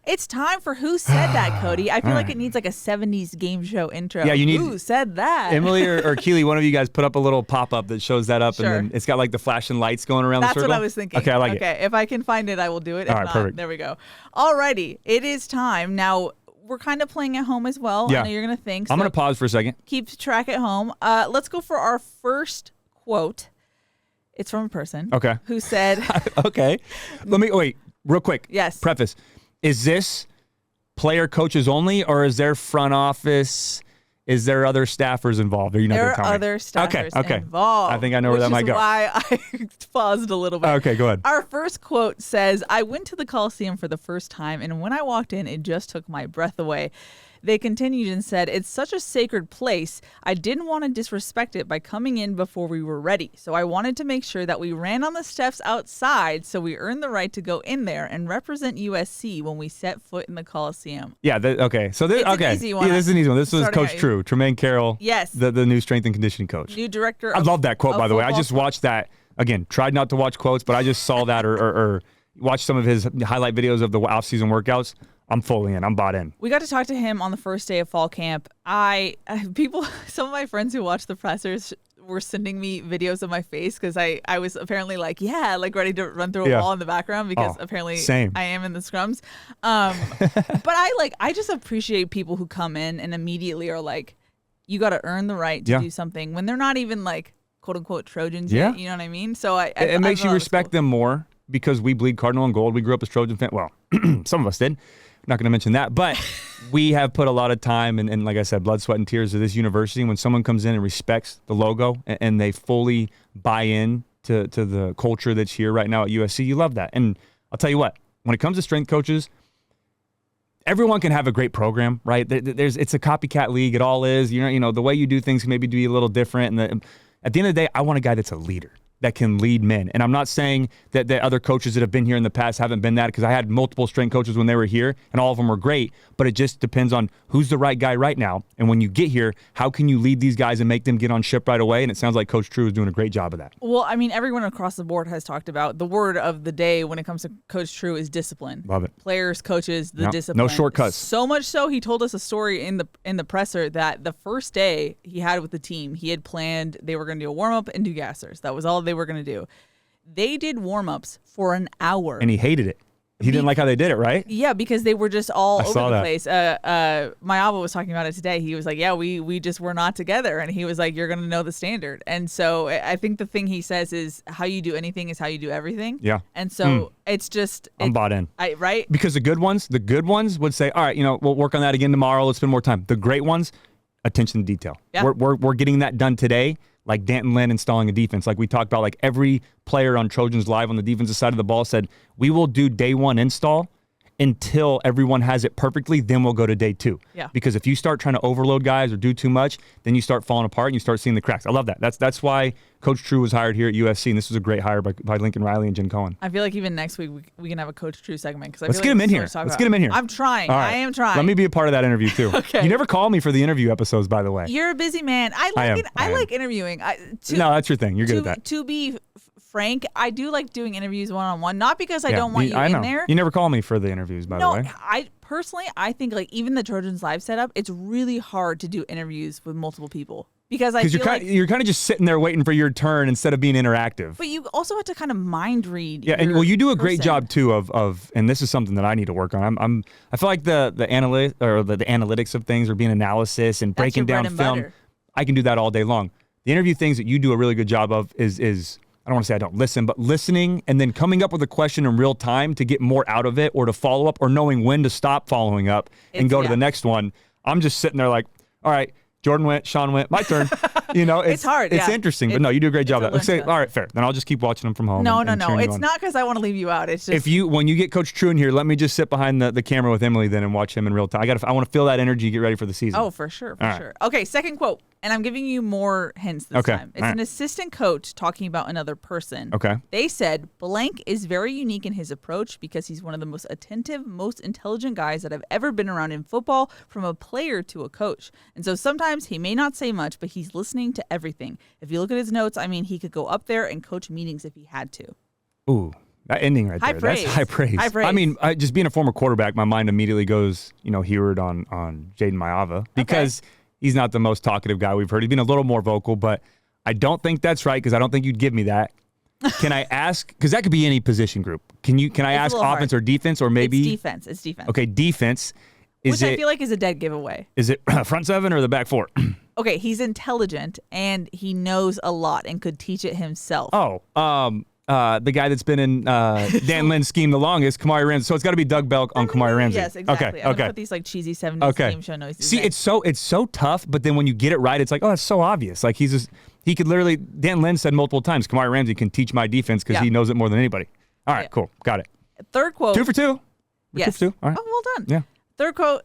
It's time for Who Said That, Cody. I feel like it needs like a 70s game show intro. Yeah, you need Who Said That? Emily or Keely, one of you guys put up a little pop-up that shows that up, and then it's got like the flashing lights going around the circle. That's what I was thinking. Okay, I like it. Okay, if I can find it, I will do it. If all right, not, perfect. There we go. Alrighty, it is time. Now, we're kind of playing at home as well. Yeah. I know you're going to think. So I'm going to pause for a second. Keep track at home. Let's go for our first quote. It's from a person. Okay. Who said... Okay. Wait, real quick. Yes. Preface. Is this player coaches only, or is there front office? Is there other staffers involved? Are you not going to tell me? There are other staffers okay. involved. I think I know where that might go. Why I paused a little bit. Okay, go ahead. Our first quote says, I went to the Coliseum for the first time, and when I walked in, it just took my breath away. They continued and said, it's such a sacred place. I didn't want to disrespect it by coming in before we were ready. So I wanted to make sure that we ran on the steps outside so we earned the right to go in there and represent USC when we set foot in the Coliseum. Yeah, okay. So this, It's an easy one. Yeah, this is an easy one. This was Coach out. True, Tremaine Carroll. Yes. The new strength and conditioning coach. New director. I love that quote, by the way. I just football. watched that. Again, tried not to watch quotes, but I just saw that or watched some of his highlight videos of the off-season workouts. I'm fully in. I'm bought in. We got to talk to him on the first day of fall camp. Some of my friends who watched the pressers were sending me videos of my face because I was apparently like ready to run through a wall in the background because apparently same. I am in the scrums. But I just appreciate people who come in and immediately are like, you got to earn the right to do something when they're not even like quote unquote Trojans yet. You know what I mean? So it makes you respect them more because we bleed Cardinal and gold. We grew up as Trojan fans. Well, some of us did. Not going to mention that, but we have put a lot of time and like I said, blood, sweat, and tears to this university. When someone comes in and respects the logo and they fully buy in to the culture that's here right now at USC, you love that. And I'll tell you what, when it comes to strength coaches, everyone can have a great program, right? It's a copycat league. It all is. You know, the way you do things can maybe be a little different. And at the end of the day, I want a guy that's a leader, that can lead men. And I'm not saying that the other coaches that have been here in the past haven't been that, because I had multiple strength coaches when they were here, and all of them were great, but it just depends on who's the right guy right now. And when you get here, how can you lead these guys and make them get on ship right away? And it sounds like Coach True is doing a great job of that. Well, I mean, everyone across the board has talked about the word of the day when it comes to Coach True is discipline. Love it. Players, coaches, the discipline. No shortcuts. So much so, he told us a story in the presser that the first day he had with the team, he had planned they were going to do a warm-up and do gassers. That was all they were going to do. They did warm-ups for an hour. And he hated it. He didn't like how they did it, right? Yeah, because they were just all over the that. place. My Abba was talking about it today. He was like, yeah, we just were not together. And he was like, you're going to know the standard. And so I think the thing he says is how you do anything is how you do everything. Yeah. And so it's just... I'm bought in. Right? Because the good ones would say, all right, we'll work on that again tomorrow. Let's spend more time. The great ones, attention to detail. Yeah. We're getting that done today. like Danton Lynn installing a defense. Like we talked about, like every player on Trojans Live on the defensive side of the ball said, we will do day one install until everyone has it perfectly, then we'll go to day 2. Yeah. Because if you start trying to overload guys or do too much, then you start falling apart and you start seeing the cracks. I love that. That's why Coach True was hired here at USC, and this was a great hire by Lincoln Riley and Jen Cohen. I feel like even next week we can have a Coach True segment. Let's get him in here. Let's get him in here. I'm trying. Right. I am trying. Let me be a part of that interview too. Okay. You never call me for the interview episodes, by the way. You're a busy man. I like interviewing. No, that's your thing. You're good at that. To be frank, I do like doing interviews one-on-one, not because I don't want you in there. You never call me for the interviews, by the way. I think like even the Trojans Live setup, it's really hard to do interviews with multiple people because you're kind of just sitting there waiting for your turn instead of being interactive. But you also have to kind of mind read. Yeah, and you do a great job too of and this is something that I need to work on. I feel like the analytics of things or being analysis and breaking down film. I can do that all day long. The interview things that you do a really good job of is I don't want to say I don't listen, but listening and then coming up with a question in real time to get more out of it or to follow up or knowing when to stop following up and go to the next one. I'm just sitting there like, all right, Jordan went, Sean went, my turn. It's hard. It's interesting, but no, you do a great job. Let's say, all right, fair. Then I'll just keep watching them from home. No. It's not because I want to leave you out. It's just when you get Coach True in here, let me just sit behind the camera with Emily then and watch him in real time. I want to feel that energy, get ready for the season. Oh, for sure. Okay, second quote. And I'm giving you more hints this time. It's an assistant coach talking about another person. Okay. They said, blank is very unique in his approach because he's one of the most attentive, most intelligent guys that I've ever been around in football, from a player to a coach. And so sometimes he may not say much, but he's listening to everything. If you look at his notes, I mean, he could go up there and coach meetings if he had to. Ooh. That ending right there. Praise. That's high praise. High praise. I mean, just being a former quarterback, my mind immediately goes, Heward on Jaden Mayava because he's not the most talkative guy we've heard. He's been a little more vocal, but I don't think that's right because I don't think you'd give me that. Can I ask? Because that could be any position group. Can I ask offense or defense or maybe It's defense. Okay, defense. Which I feel like is a dead giveaway. Is it front seven or the back four? Okay, he's intelligent and he knows a lot and could teach it himself. The guy that's been in Dan Lynn's scheme the longest, Kamari Ramsey. So it's got to be Doug Belk on Kamari Ramsey. Yes, exactly. I'm gonna put these like cheesy 70s game show noises. See, it's so tough, but then when you get it right, it's like, oh, it's so obvious. Like he could literally. Dan Lynn said multiple times, Kamari Ramsey can teach my defense because he knows it more than anybody. All right, cool, got it. Third quote. 2 for 2. Yes. 2 for 2. All right. Oh, well done. Yeah. Third quote.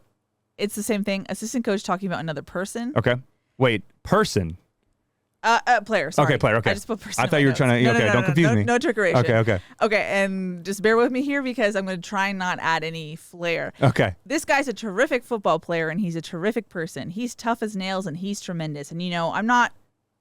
It's the same thing. Assistant coach talking about another person. Okay. Wait, person. Player. Sorry. Okay, player. Okay. I just put person. I thought you were trying to. Don't confuse me. No trickeration. Okay. Okay, and just bear with me here because I'm going to try and not add any flair. Okay. This guy's a terrific football player and he's a terrific person. He's tough as nails and he's tremendous. And I'm not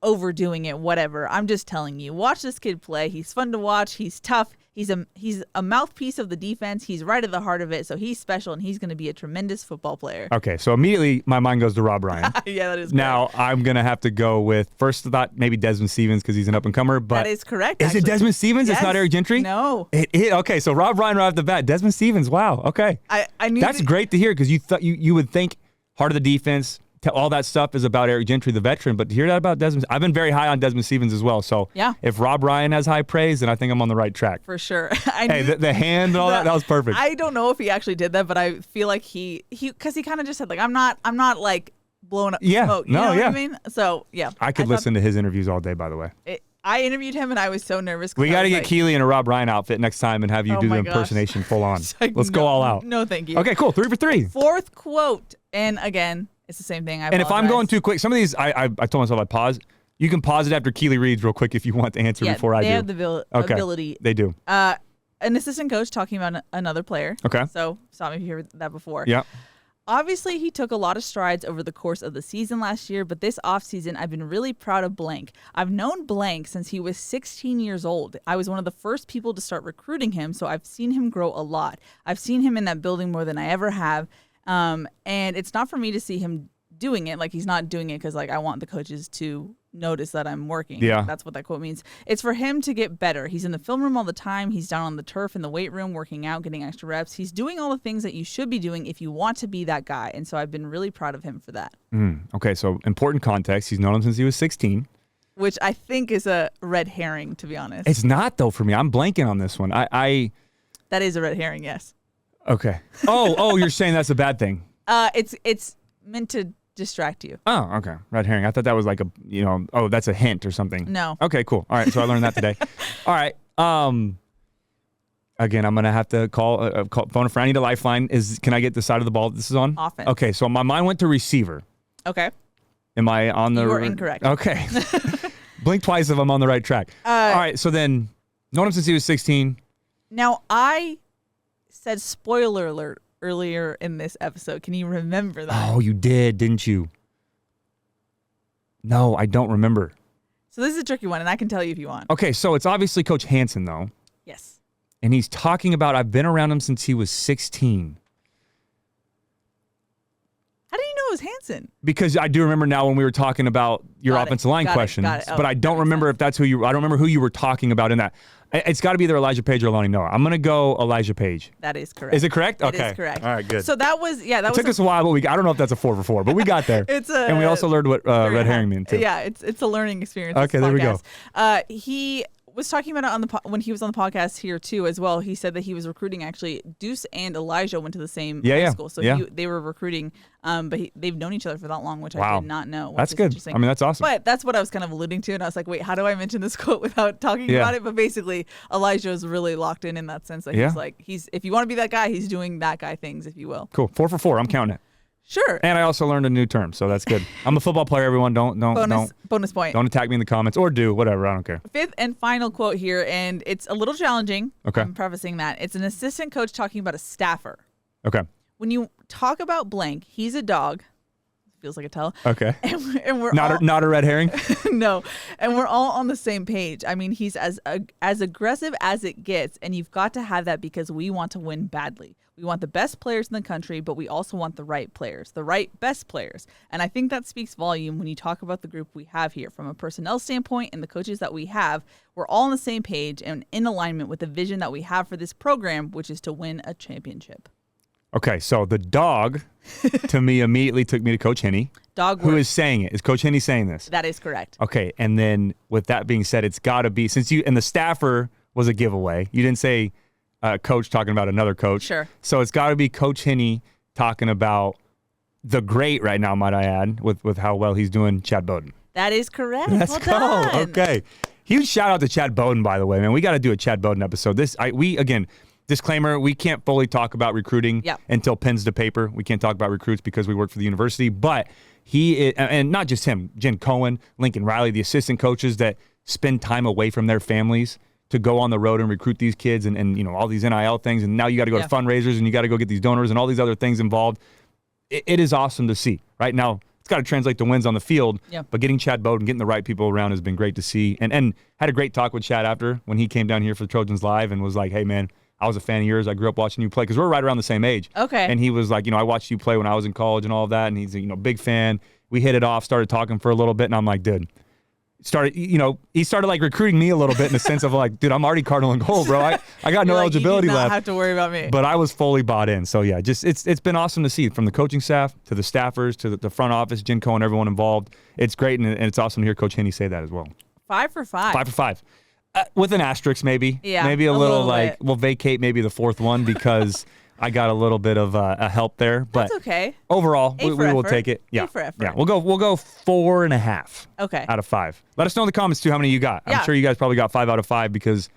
overdoing it. Whatever. I'm just telling you. Watch this kid play. He's fun to watch. He's tough. He's a mouthpiece of the defense. He's right at the heart of it. So he's special, and he's going to be a tremendous football player. Okay, so immediately my mind goes to Rob Ryan. Yeah, that is correct. Now I'm going to have to go with, first thought, maybe Desmond Stevens because he's an up-and-comer. But that is correct, Is it Desmond Stevens? Yes. It's not Eric Gentry? No. Okay, so Rob Ryan right off the bat. Desmond Stevens, wow, okay. I knew That's great to hear because you would think heart of the defense, all that stuff is about Eric Gentry, the veteran, but to hear that about Desmond, I've been very high on Desmond Stevens as well. So if Rob Ryan has high praise, then I think I'm on the right track. For sure. The hand and all that was perfect. I don't know if he actually did that, but I feel like he because he kind of just said like I'm not like blowing up smoke. You know what I mean? So I could listen to his interviews all day. By the way, I interviewed him and I was so nervous. We got to get Keely in a Rob Ryan outfit next time and have you do the impersonation full on. Like, Let's go all out. No, thank you. Okay, cool. 3 for 3. Fourth quote, and again. It's the same thing. And if I'm going too quick, some of these, I told myself I'd pause. You can pause it after Keely reads real quick if you want to answer before I do. They have the ability. They do. An assistant coach talking about another player. Okay. So stop me if you heard that before. Yeah. Obviously, he took a lot of strides over the course of the season last year, but this offseason, I've been really proud of blank. I've known blank since he was 16 years old. I was one of the first people to start recruiting him, so I've seen him grow a lot. I've seen him in that building more than I ever have. And it's not for me to see him doing it. Like, he's not doing it because, like, I want the coaches to notice that I'm working. Yeah. That's what that quote means. It's for him to get better. He's in the film room all the time. He's down on the turf in the weight room, working out, getting extra reps. He's doing all the things that you should be doing if you want to be that guy. And so I've been really proud of him for that. Okay, so important context. He's known him since he was 16. Which I think is a red herring, to be honest. It's not, though, for me. I'm blanking on this one. That is a red herring, yes. Okay. Oh, you're saying that's a bad thing. It's meant to distract you. Oh, okay. Red herring. I thought that was like that's a hint or something. No. Okay, cool. All right, so I learned that today. All right. Again, I'm going to have to call phone a friend. I need a lifeline. Can I get the side of the ball this is on? Offense. Okay, so my mind went to receiver. Okay. Am I on the... You are incorrect. Okay. Blink twice if I'm on the right track. All right, so then, known him since he was 16. Now, I said spoiler alert earlier in this episode. Can you remember that? Oh, you did, didn't you? No, I don't remember. So this is a tricky one, and I can tell you if you want. Okay, so it's obviously Coach Hansen, though. Yes. And he's talking about, I've been around him since he was 16. How do you know it was Hansen? Because I do remember now when we were talking about your offensive line questions, but I don't remember if that's I don't remember who you were talking about in that. It's got to be either Elijah Page or Lonnie Noah. I'm going to go Elijah Page. That is correct. Is it correct? Okay. It is correct. All right, good. So that was, It took us a while, but I don't know if that's a 4 for 4, but we got there. And we also learned what red herring means, too. Yeah, it's a learning experience. Okay, there we go. He was talking about it when he was on the podcast here too as well. He said that he was recruiting actually. Deuce and Elijah went to the same high school, so they were recruiting. But they've known each other for that long, which I did not know. That's good. I mean, that's awesome. But that's what I was kind of alluding to, and I was like, wait, how do I mention this quote without talking about it? But basically, Elijah is really locked in that sense that he's if you want to be that guy, he's doing that guy things, if you will. Cool. 4 for 4. I'm counting it. Sure. And I also learned a new term, so that's good. I'm a football player, everyone. Don't bonus point. Don't attack me in the comments or do whatever. I don't care. Fifth and final quote here, and it's a little challenging. Okay. I'm prefacing that. It's an assistant coach talking about a staffer. Okay. When you talk about blank, he's a dog. Feels like a tell. Okay. And we're not a red herring? No. And we're all on the same page. I mean, he's as aggressive as it gets, and you've got to have that because we want to win badly. We want the best players in the country, but we also want the right players, the right best players. And I think that speaks volume when you talk about the group we have here. From a personnel standpoint and the coaches that we have, we're all on the same page and in alignment with the vision that we have for this program, which is to win a championship. Okay, so the dog, to me, immediately took me to Coach Henney. Who is saying it? Is Coach Henney saying this? That is correct. Okay, and then with that being said, it's got to be, and the staffer was a giveaway. You didn't say coach talking about another coach. Sure. So it's got to be Coach Henney talking about the great right now, might I add, with how well he's doing, Chad Bowden. That is correct. Let's go. Done. Okay. Huge shout out to Chad Bowden, by the way, man. We got to do a Chad Bowden episode. Disclaimer, we can't fully talk about recruiting until pens to paper. We can't talk about recruits because we work for the university. But he is, and not just him, Jen Cohen, Lincoln Riley, the assistant coaches that spend time away from their families to go on the road and recruit these kids and all these NIL things. And now you got to go to fundraisers and you got to go get these donors and all these other things involved. It is awesome to see. Right now, it's got to translate to wins on the field. But getting Chad Bowden, getting the right people around has been great to see. And had a great talk with Chad after when he came down here for the Trojans Live and was like, hey, man, I was a fan of yours. I grew up watching you play because we're right around the same age. Okay. And he was like, I watched you play when I was in college and all of that. And he's a big fan. We hit it off, started talking for a little bit. And I'm like, dude, he started like recruiting me a little bit in the sense of like, dude, I'm already Cardinal and gold, bro. I got no eligibility left. You do not have to worry about me. But I was fully bought in. So yeah, just it's been awesome to see from the coaching staff to the staffers to the front office, Jen Cohen, everyone involved. It's great. And it's awesome to hear Coach Henney say that as well. 5 for 5. 5 for 5. With an asterisk, maybe. Yeah. Maybe a little like, bit. we'll vacate maybe the fourth one because I got a little bit of a help there. But that's okay. Overall, we will take it. Yeah. A for effort. Yeah. We'll go 4.5. Okay. Out of 5. Let us know in the comments too how many you got. I'm sure you guys probably got 5 out of 5 because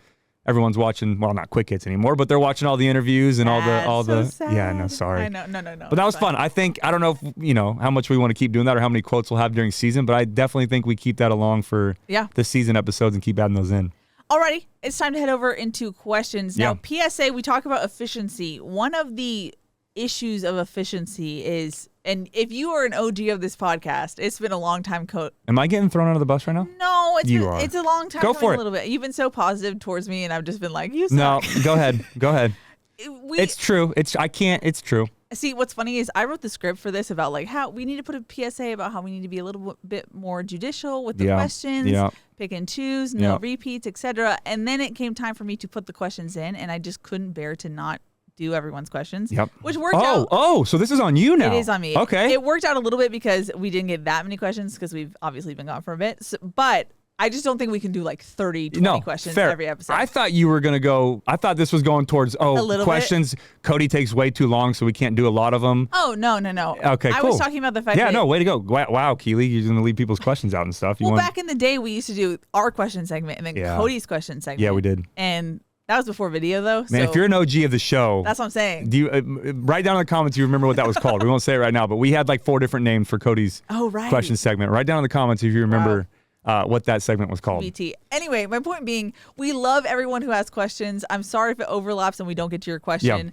everyone's watching, well, not quick hits anymore, but they're watching all the interviews and all the sad. Yeah, no, sorry. I know. No. But that was fun. I don't know if, how much we want to keep doing that or how many quotes we'll have during season, but I definitely think we keep that along for the season episodes and keep adding those in. Alrighty, it's time to head over into questions. Now, PSA, we talk about efficiency. One of the issues of efficiency is, and if you are an OG of this podcast, it's been a long time. Am I getting thrown under the bus right now? No, are. It's a long time. Go for it. A little bit. You've been so positive towards me, and I've just been like, you suck. No, go ahead. It's true. It's true. See, what's funny is I wrote the script for this about like how we need to put a PSA about how we need to be a little bit more judicial with the questions, pick and choose, no repeats, etc. And then it came time for me to put the questions in, and I just couldn't bear to not do everyone's questions. Which worked out. Oh, so this is on you now. It is on me. Okay. It worked out a little bit because we didn't get that many questions because we've obviously been gone for a bit. But I just don't think we can do like 30, 20 questions fair. every episode. I thought you were going to go, I thought this was going towards, questions. Cody takes way too long, so we can't do a lot of them. Oh, no. Okay, cool. I was talking about the fact Yeah, that... no, way to go. Wow, Keely, you're going to leave people's questions out and stuff. Back in the day, we used to do our question segment and then Cody's question segment. Yeah, we did. And that was before video, though. Man, if you're an OG of the show... That's what I'm saying. Do you write down in the comments if you remember what that was called. We won't say it right now, but we had like 4 different names for Cody's question segment. Write down in the comments if you remember... what that segment was called. BT. Anyway, my point being, we love everyone who has questions. I'm sorry if it overlaps and we don't get to your question.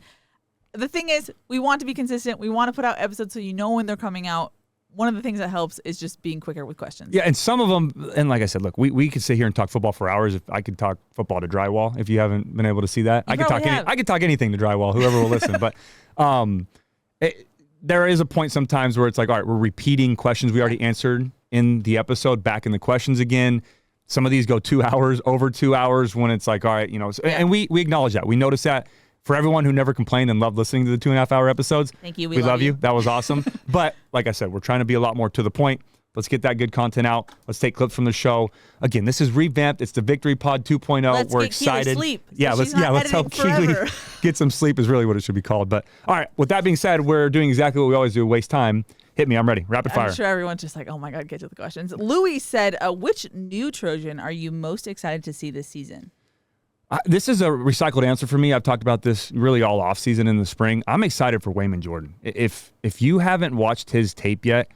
Yeah. The thing is, we want to be consistent. We want to put out episodes so you know when they're coming out. One of the things that helps is just being quicker with questions. Yeah, and some of them, and like I said, look, we could sit here and talk football for hours. If I could talk football to drywall, if you haven't been able to see that. I could talk anything to drywall, whoever will listen. But there is a point sometimes where it's like, all right, we're repeating questions we already answered in the episode back in the questions again. Some of these go 2 hours, over 2 hours when it's like, all right, and we acknowledge that. We notice that for everyone who never complained and loved listening to the 2.5 hour episodes. Thank you. We love you. That was awesome. But like I said, we're trying to be a lot more to the point. Let's get that good content out. Let's take clips from the show. Again, this is revamped. It's the Victory Pod 2.0. We're excited. Keely sleep. Yeah, let's help Keely get some sleep is really what it should be called. But all right, with that being said, we're doing exactly what we always do, waste time. Hit me. I'm ready. Rapid fire. I'm sure everyone's just like, oh my God, get to the questions. Louis said, which new Trojan are you most excited to see this season? This is a recycled answer for me. I've talked about this really all offseason in the spring. I'm excited for Wayman Jordan. If you haven't watched his tape yet,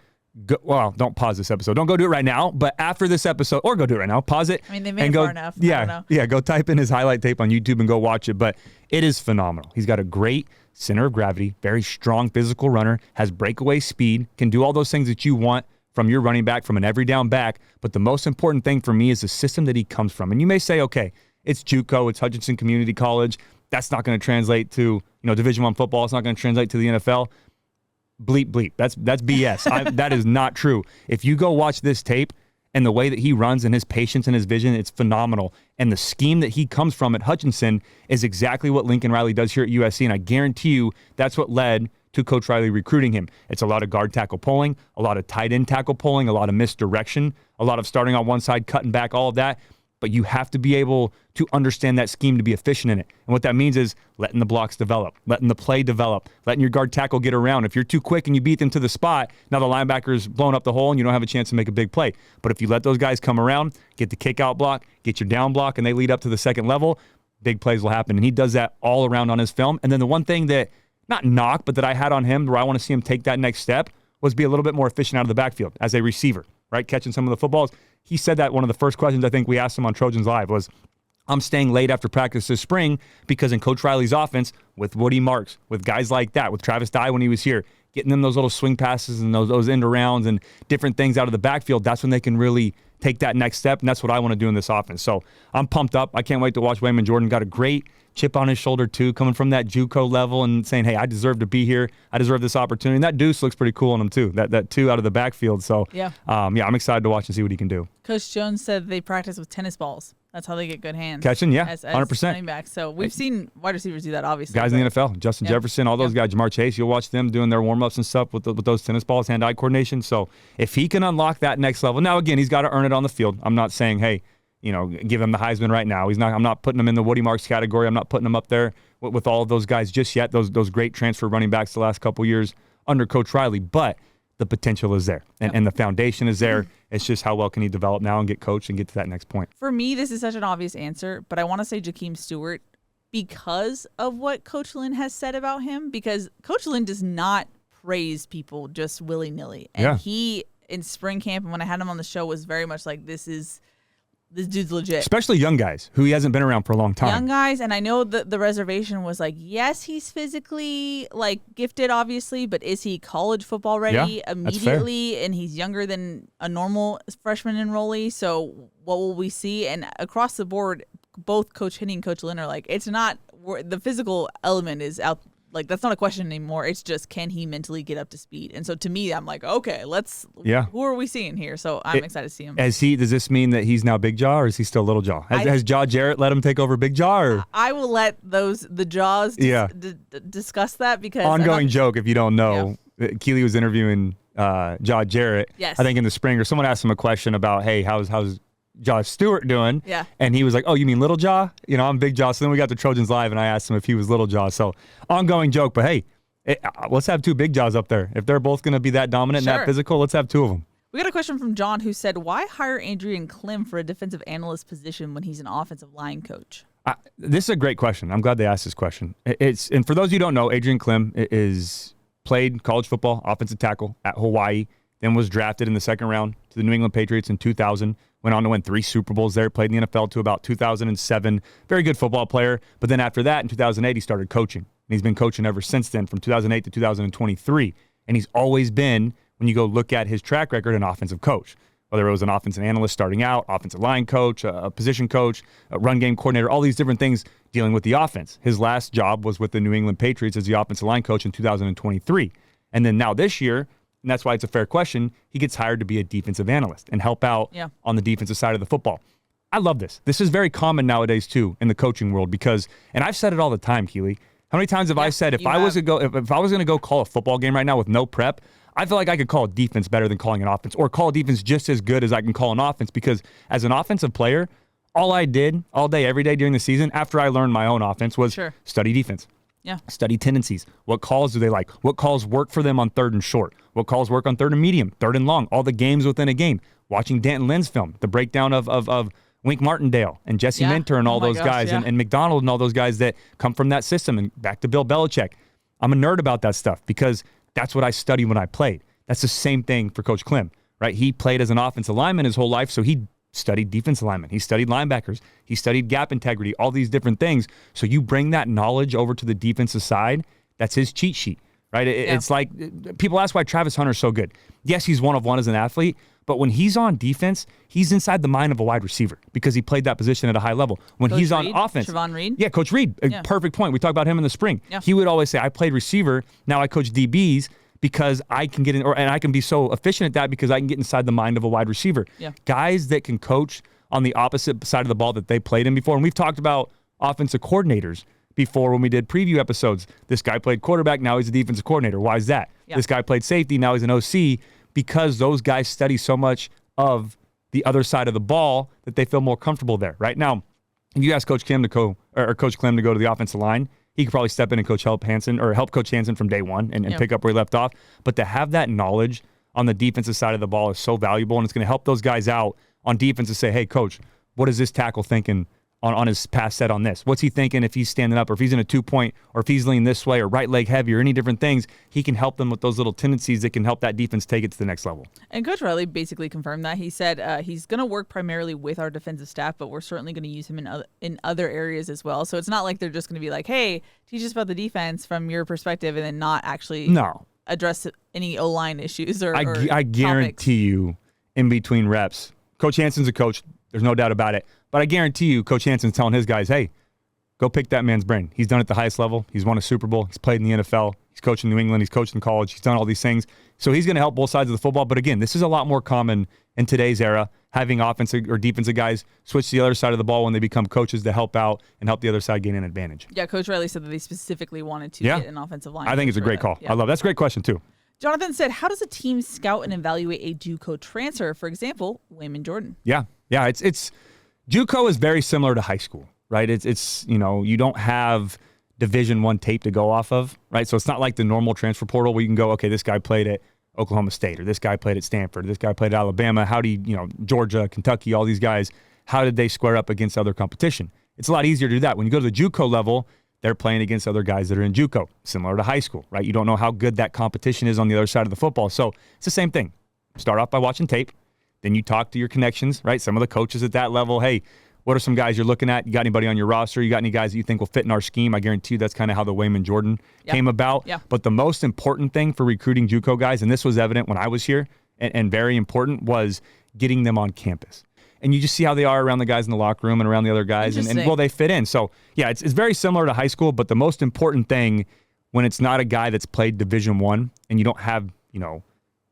don't pause this episode. Don't go do it right now. But after this episode, or go do it right now, pause it. I mean, they made it far enough. Yeah, go type in his highlight tape on YouTube and go watch it. But it is phenomenal. He's got a great center of gravity, very strong physical runner, has breakaway speed, can do all those things that you want from your running back, from an every down back. But the most important thing for me is the system that he comes from. And you may say, okay, it's JUCO, it's Hutchinson Community College. That's not going to translate to Division I football. It's not going to translate to the NFL. Bleep. That's BS. That is not true. If you go watch this tape and the way that he runs and his patience and his vision, it's phenomenal. And the scheme that he comes from at Hutchinson is exactly what Lincoln Riley does here at USC. And I guarantee you that's what led to Coach Riley recruiting him. It's a lot of guard tackle pulling, a lot of tight end tackle pulling, a lot of misdirection, a lot of starting on one side, cutting back, all of that. But you have to be able to understand that scheme to be efficient in it. And what that means is letting the blocks develop, letting the play develop, letting your guard tackle get around. If you're too quick and you beat them to the spot, now the linebacker's blown up the hole and you don't have a chance to make a big play. But if you let those guys come around, get the kick out block, get your down block, and they lead up to the second level, big plays will happen. And he does that all around on his film. And then the one thing that, not knock, but that I had on him where I want to see him take that next step was be a little bit more efficient out of the backfield as a receiver, right? Catching some of the footballs. He said that one of the first questions I think we asked him on Trojans Live was, I'm staying late after practice this spring because in Coach Riley's offense, with Woody Marks, with guys like that, with Travis Dye when he was here, getting them those little swing passes and those end arounds and different things out of the backfield, that's when they can really take that next step, and that's what I want to do in this offense. So I'm pumped up. I can't wait to watch Wayman Jordan. Got a great chip on his shoulder, too, coming from that JUCO level and saying, hey, I deserve to be here. I deserve this opportunity. And that deuce looks pretty cool on him, too, that two out of the backfield. So, I'm excited to watch and see what he can do. Coach Jones said they practice with tennis balls. That's how they get good hands. Catching, as 100%. Running back. So we've seen wide receivers do that, obviously. Guys in the NFL, Justin Jefferson, all those guys, Jamar Chase, you'll watch them doing their warm-ups and stuff with those tennis balls, hand-eye coordination. So if he can unlock that next level, now, again, he's got to earn it on the field. I'm not saying, hey, give him the Heisman right now. I'm not putting him in the Woody Marks category. I'm not putting him up there with all of those guys just yet, those great transfer running backs the last couple years under Coach Riley. But the potential is there, and the foundation is there. It's just how well can he develop now and get coached and get to that next point. For me, this is such an obvious answer, but I want to say Jakeem Stewart because of what Coach Lynn has said about him, because Coach Lynn does not praise people just willy-nilly. And he, in spring camp, and when I had him on the show, was very much like, this dude's legit. Especially young guys who he hasn't been around for a long time. Young guys, and I know the reservation was like, yes, he's physically gifted, obviously, but is he college football ready immediately? And he's younger than a normal freshman enrollee. So what will we see? And across the board, both Coach Hinney and Coach Lynn are like, it's not the physical element is out. That's not a question anymore. It's just, can he mentally get up to speed? And so to me, I'm like, okay, who are we seeing here? So I'm excited to see him. Does this mean that he's now Big Jaw, or is he still Little Jaw? Has Jaw Jarrett let him take over Big Jaw? Or? I will let the Jaws discuss that, because ongoing joke, if you don't know, Keely was interviewing Jaw Jarrett, I think in the spring, or someone asked him a question about, hey, how's Josh Stewart doing? Yeah. And he was like, oh, you mean Little Jaw? I'm Big Jaw. So then we got to Trojans Live, and I asked him if he was Little Jaw. So ongoing joke, but hey, let's have two Big Jaws up there. If they're both going to be that dominant and that physical, let's have two of them. We got a question from John who said, why hire Adrian Klim for a defensive analyst position when he's an offensive line coach? This is a great question. I'm glad they asked this question. And for those of you who don't know, Adrian Klim played college football, offensive tackle at Hawaii, then was drafted in the second round to the New England Patriots in 2000, went on to win 3 Super Bowls there, played in the NFL to about 2007. Very good football player. But then after that, in 2008, he started coaching. And he's been coaching ever since then, from 2008 to 2023. And he's always been, when you go look at his track record, an offensive coach. Whether it was an offensive analyst starting out, offensive line coach, a position coach, a run game coordinator, all these different things dealing with the offense. His last job was with the New England Patriots as the offensive line coach in 2023. And then now this year, and that's why it's a fair question, he gets hired to be a defensive analyst and help out on the defensive side of the football. I love this. This is very common nowadays, too, in the coaching world because, and I've said it all the time, Keely, how many times have I said if I was going to go call a football game right now with no prep, I feel like I could call a defense better than calling an offense, or call a defense just as good as I can call an offense, because as an offensive player, all I did all day, every day during the season, after I learned my own offense, was study defense. Yeah. Study tendencies. What calls do they like? What calls work for them on third and short? What calls work on third and medium, third and long? All the games within a game. Watching Danton Lynn's film, the breakdown of Wink Martindale and Jesse Minter and all those guys, and McDonald and all those guys that come from that system, and back to Bill Belichick. I'm a nerd about that stuff because that's what I studied when I played. That's the same thing for Coach Klim, right? He played as an offensive lineman his whole life, so he studied defensive linemen. He studied linebackers. He studied gap integrity, all these different things. So you bring that knowledge over to the defensive side, that's his cheat sheet, right? It's like people ask why Travis Hunter's so good. Yes, he's one of one as an athlete, but when he's on defense, he's inside the mind of a wide receiver because he played that position at a high level. When Coach he's Reed, on offense. Trevon Reed? Yeah, Coach Reed. Perfect point. We talked about him in the spring. Yeah. He would always say, I played receiver, now I coach DBs, because I can get in, and I can be so efficient at that because I can get inside the mind of a wide receiver. Yeah. Guys that can coach on the opposite side of the ball that they played in before. And we've talked about offensive coordinators before when we did preview episodes. This guy played quarterback, now he's a defensive coordinator. Why is that? Yeah. This guy played safety, now he's an OC, because those guys study so much of the other side of the ball that they feel more comfortable there. Right now, if you ask Coach Klim to go to the offensive line, he could probably step in and help Coach Hansen from day one and pick up where he left off. But to have that knowledge on the defensive side of the ball is so valuable, and it's going to help those guys out on defense to say, hey, coach, what is this tackle thinking on his pass set on this? What's he thinking if he's standing up, or if he's in a 2-point, or if he's leaning this way, or right leg heavy, or any different things? He can help them with those little tendencies that can help that defense take it to the next level. And Coach Riley basically confirmed that. He said he's going to work primarily with our defensive staff, but we're certainly going to use him in other areas as well. So it's not like they're just going to be like, hey, teach us about the defense from your perspective, and then not actually address any O-line issues or I guarantee you, in between reps, Coach Hansen's a coach. There's no doubt about it. But I guarantee you, Coach Hansen's telling his guys, hey, go pick that man's brain. He's done it at the highest level. He's won a Super Bowl. He's played in the NFL. He's coached in New England. He's coached in college. He's done all these things. So he's going to help both sides of the football. But again, this is a lot more common in today's era, having offensive or defensive guys switch to the other side of the ball when they become coaches to help out and help the other side gain an advantage. Yeah, Coach Riley said that they specifically wanted to get an offensive line. I think it's a great call. I love it. That's a great question, too. Jonathan said, how does a team scout and evaluate a JUCO transfer? For example, Wayman Jordan. Yeah, it's JUCO is very similar to high school, right? It's you don't have Division I tape to go off of, right? So it's not like the normal transfer portal where you can go, okay, this guy played at Oklahoma State, or this guy played at Stanford, or this guy played at Alabama. How do Georgia, Kentucky, all these guys, how did they square up against other competition? It's a lot easier to do that. When you go to the JUCO level, they're playing against other guys that are in JUCO, similar to high school, right? You don't know how good that competition is on the other side of the football. So it's the same thing. Start off by watching tape. Then you talk to your connections, right? Some of the coaches at that level, hey, what are some guys you're looking at? You got anybody on your roster? You got any guys that you think will fit in our scheme? I guarantee you that's kind of how the Wayman Jordan came about. Yeah. But the most important thing for recruiting JUCO guys, and this was evident when I was here, and very important, was getting them on campus. And you just see how they are around the guys in the locker room and around the other guys, and well, they fit in. So, yeah, it's very similar to high school, but the most important thing when it's not a guy that's played Division I and you don't have,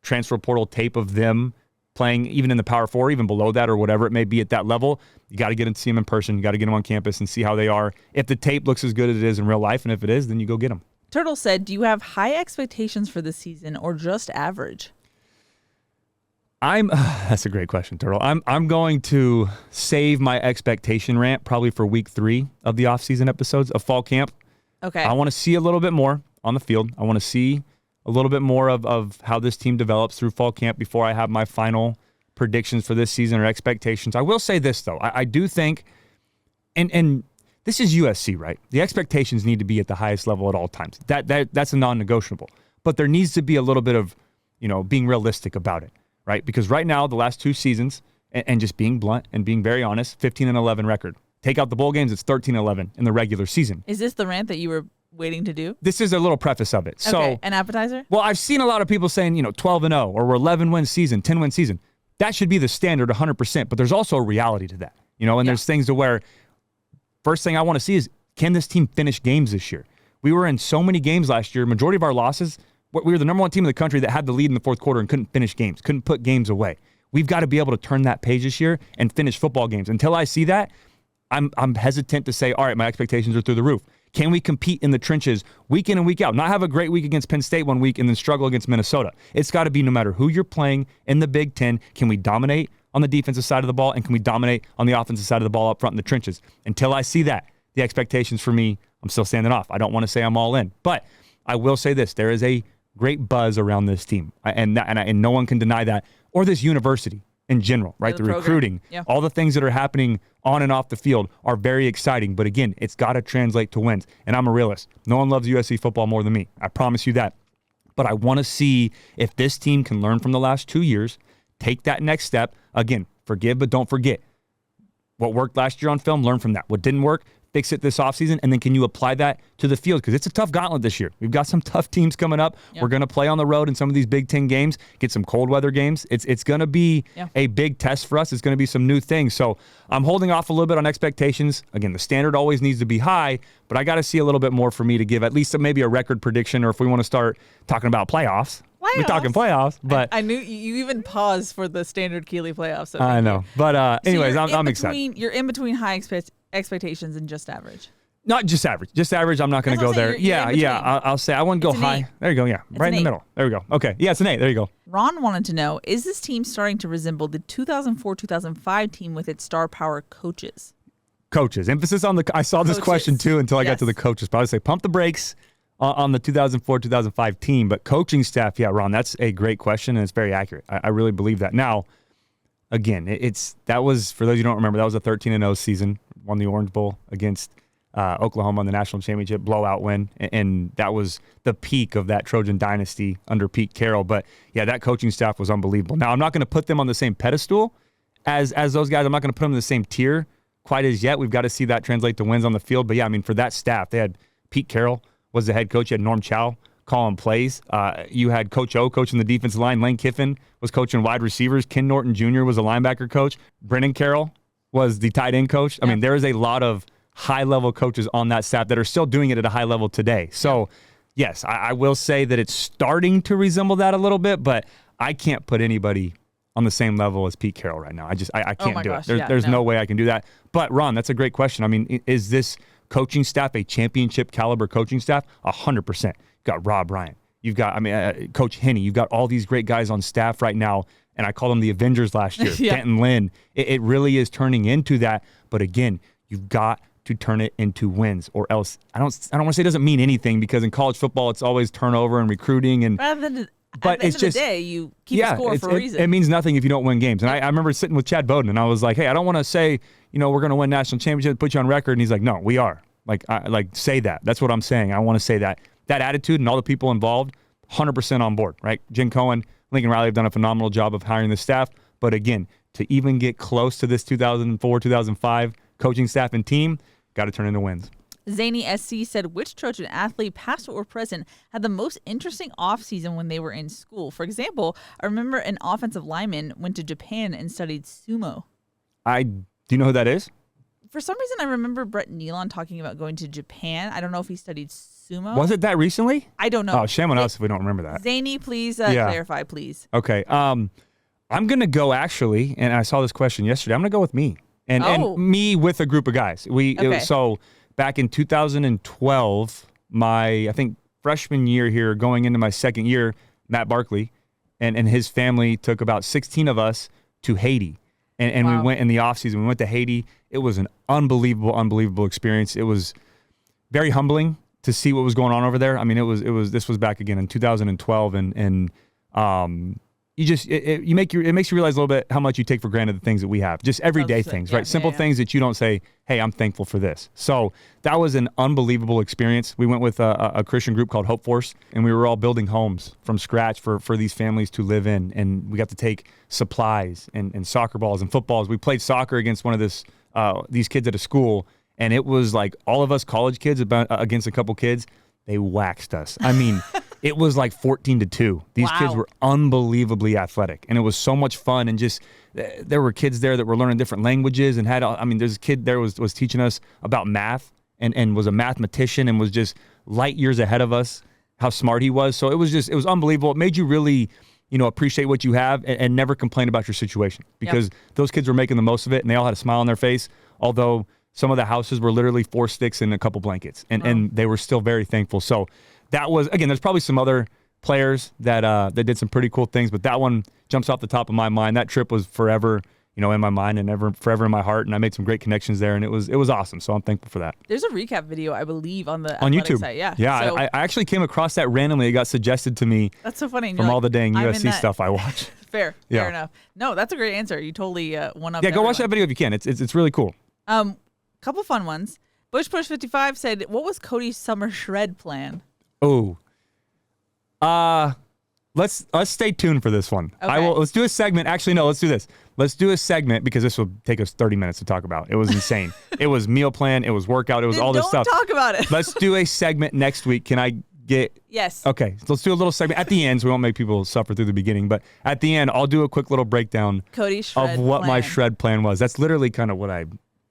transfer portal tape of them playing even in the Power 4, even below that or whatever it may be at that level, you got to get them to see them in person. You got to get them on campus and see how they are. If the tape looks as good as it is in real life, and if it is, then you go get them. Turtle said, do you have high expectations for this season or just average? That's a great question, Turtle. I'm going to save my expectation rant probably for week 3 of the off-season episodes of fall camp. Okay. I want to see a little bit more on the field. I want to see a little bit more of how this team develops through fall camp before I have my final predictions for this season or expectations. I will say this, though. I do think, and this is USC, right? The expectations need to be at the highest level at all times. That's a non-negotiable. But there needs to be a little bit of, being realistic about it, right? Because right now, the last 2 seasons, and just being blunt and being very honest, 15-11 record. Take out the bowl games, it's 13-11 in the regular season. Is this the rant that you were waiting to do? This is a little preface of it. So, okay, an appetizer? Well, I've seen a lot of people saying, 12-0, or we're 11-win season, 10-win season. That should be the standard 100%, but there's also a reality to that, and there's things to where first thing I want to see is, can this team finish games this year? We were in so many games last year. Majority of our losses, we were the number 1 team in the country that had the lead in the fourth quarter and couldn't finish games, couldn't put games away. We've got to be able to turn that page this year and finish football games. Until I see that, I'm hesitant to say, all right, my expectations are through the roof. Can we compete in the trenches week in and week out? Not have a great week against Penn State one week and then struggle against Minnesota. It's got to be no matter who you're playing in the Big Ten, can we dominate on the defensive side of the ball, and can we dominate on the offensive side of the ball up front in the trenches? Until I see that, the expectations for me, I'm still standing off. I don't want to say I'm all in. But I will say this, there is a great buzz around this team, and no one can deny that, or this university in general, right? The recruiting, all the things that are happening on and off the field are very exciting. But again, it's got to translate to wins. And I'm a realist. No one loves USC football more than me. I promise you that. But I want to see if this team can learn from the last 2 years, take that next step. Again, forgive but don't forget. What worked last year on film, learn from that. What didn't work, fix it this offseason, and then can you apply that to the field? Because it's a tough gauntlet this year. We've got some tough teams coming up. Yep. We're going to play on the road in some of these Big Ten games, get some cold weather games. It's going to be a big test for us. It's going to be some new things. So I'm holding off a little bit on expectations. Again, the standard always needs to be high, but I got to see a little bit more for me to give at least maybe a record prediction, or if we want to start talking about playoffs. We're talking playoffs, but I knew you even paused for the standard Keely playoffs. So I know, but anyways, I'm excited. You're in between high expectations and just average. Not just average. Just average, I'm not going to go there. I'll say I wouldn't go high. 8. There you go, right in the middle. There we go. Okay, it's an 8. There you go. Ron wanted to know, is this team starting to resemble the 2004-2005 team with its star power coaches? Coaches. Emphasis on I saw this question too until I got to the coaches. But I would say pump the brakes on the 2004-2005 team. But coaching staff, Ron, that's a great question, and it's very accurate. I really believe that. Now, again, that was, for those who don't remember, that was a 13-0 season. Won the Orange Bowl against Oklahoma in the national championship, blowout win, and that was the peak of that Trojan dynasty under Pete Carroll. But that coaching staff was unbelievable. Now, I'm not going to put them on the same pedestal as those guys. I'm not going to put them in the same tier quite as yet. We've got to see that translate to wins on the field. But for that staff, they had Pete Carroll was the head coach. You had Norm Chow calling plays. You had Coach O coaching the defensive line. Lane Kiffin was coaching wide receivers. Ken Norton Jr. was a linebacker coach. Brennan Carroll was the tight end coach. There is a lot of high-level coaches on that staff that are still doing it at a high level today. So, yes, I will say that it's starting to resemble that a little bit, but I can't put anybody on the same level as Pete Carroll right now. I can't do it. There's no way I can do that. But, Ron, that's a great question. Is this coaching staff a championship caliber coaching staff? 100%. You've got Rob Ryan. You've got, Coach Henney. You've got all these great guys on staff right now, and I called them the Avengers last year. Denton Lynn. It really is turning into that. But, again, you've got to turn it into wins, or else I don't want to say it doesn't mean anything, because in college football it's always turnover and recruiting, and at the end of the day, you keep a score for a reason. It means nothing if you don't win games. And I remember sitting with Chad Bowden, and I was like, hey, I don't want to say we're going to win national championship, put you on record, and he's like, no, we are. Say that. That's what I'm saying. I want to say that attitude and all the people involved, 100% on board, right? Jen Cohen, Lincoln Riley have done a phenomenal job of hiring the staff, but again, to even get close to this 2004-2005 coaching staff and team, got to turn into wins. Zany SC said, which Trojan athlete, past or present, had the most interesting offseason when they were in school? For example, I remember an offensive lineman went to Japan and studied sumo. Do you know who that is? For some reason, I remember Brett Nealon talking about going to Japan. I don't know if he studied sumo. Was it that recently? I don't know. Oh, shame on us if we don't remember that. Zany, please clarify, please. Okay. I'm going to go, actually, and I saw this question yesterday, I'm going to go with me. And me with a group of guys. So back in 2012, my, I think, freshman year here, going into my second year, Matt Barkley and his family took about 16 of us to Haiti. And Wow. we went in the off season. We went to Haiti. It was an unbelievable experience. It was very humbling to see what was going on over there. I mean, this was back again in 2012, and it makes you realize a little bit how much you take for granted the things that we have, just everyday things, right? Simple things that you don't say, hey, I'm thankful for this. So that was an unbelievable experience. We went with a Christian group called Hope Force, and we were all building homes from scratch for these families to live in. And we got to take supplies and soccer balls and footballs. We played soccer against one of these kids at a school, and it was like all of us college kids against a couple kids. They waxed us. I mean, it was like 14-2. These kids were unbelievably athletic, and it was so much fun. And just there were kids there that were learning different languages and there's a kid there was teaching us about math and was a mathematician and was just light years ahead of us, how smart he was. So it was unbelievable. It made you really, appreciate what you have and never complain about your situation, because those kids were making the most of it, and they all had a smile on their face, although some of the houses were literally 4 sticks and a couple blankets, and they were still very thankful. So that was, again, there's probably some other players that did some pretty cool things, but that one jumps off the top of my mind. That trip was forever, in my mind and forever in my heart, and I made some great connections there, and it was awesome. So I'm thankful for that. There's a recap video, I believe, on YouTube site. Yeah, So, I actually came across that randomly. It got suggested to me. That's so funny. From all the dang USC stuff I watch. Fair enough. No, that's a great answer. You totally one up. Yeah, go watch that video if you can. It's really cool. Couple fun ones. Bush Push 55 said, "What was Cody's summer shred plan?" Oh, let's stay tuned for this one. Okay. Let's do a segment. Actually, no, let's do this. Let's do a segment, because this will take us 30 minutes to talk about. It was insane. It was meal plan. It was workout. It was all this stuff. Don't talk about it. Let's do a segment next week. Can I get? Yes. Okay, so let's do a little segment at the end, so we won't make people suffer through the beginning. But at the end, I'll do a quick little breakdown Cody's shred of what plan. my shred plan was. That's literally kind of what I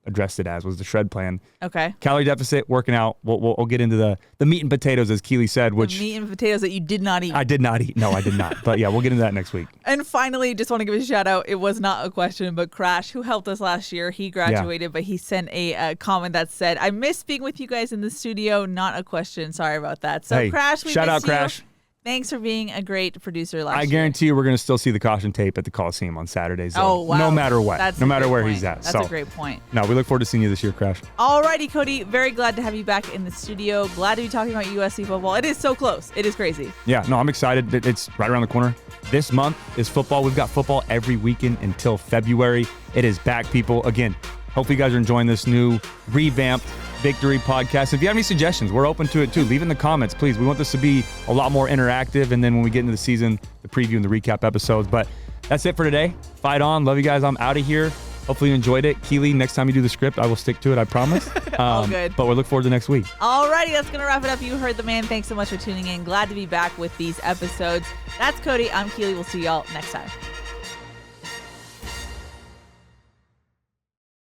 addressed it as, was the shred plan. Okay. Calorie deficit, working out. We'll get into the meat and potatoes, as Keely said, which The meat and potatoes that you did not eat. I did not eat. No, I did not. But yeah, we'll get into that next week. And finally, just want to give a shout out. It was not a question, but Crash, who helped us last year, he graduated, but he sent a comment that said, "I miss being with you guys in the studio." Not a question. Sorry about that. So Hey, Crash, we shout miss out you. Crash. Thanks for being a great producer last year. I guarantee you we're going to still see the caution tape at the Coliseum on Saturdays. Oh, wow. No matter what. That's no a matter great where point. he's at. That's a great point. No, we look forward to seeing you this year, Crash. Alrighty, Cody. Very glad to have you back in the studio. Glad to be talking about USC football. It is so close. It is crazy. Yeah, no, I'm excited. It's right around the corner. This month is football. We've got football every weekend until February. It is back, people. Again, hopefully you guys are enjoying this new revamped Victory podcast. If you have any suggestions, we're open to it too. Leave in the comments, please. We want this to be a lot more interactive, and then when we get into the season, the preview and the recap episodes. But that's it for today. Fight on. Love you guys. I'm out of here. Hopefully you enjoyed it. Keely, next time you do the script, I will stick to it, I promise. All good. But we look forward to next week. Alrighty, that's going to wrap it up. You heard the man. Thanks so much for tuning in. Glad to be back with these episodes. That's Cody. I'm Keely. We'll see y'all next time.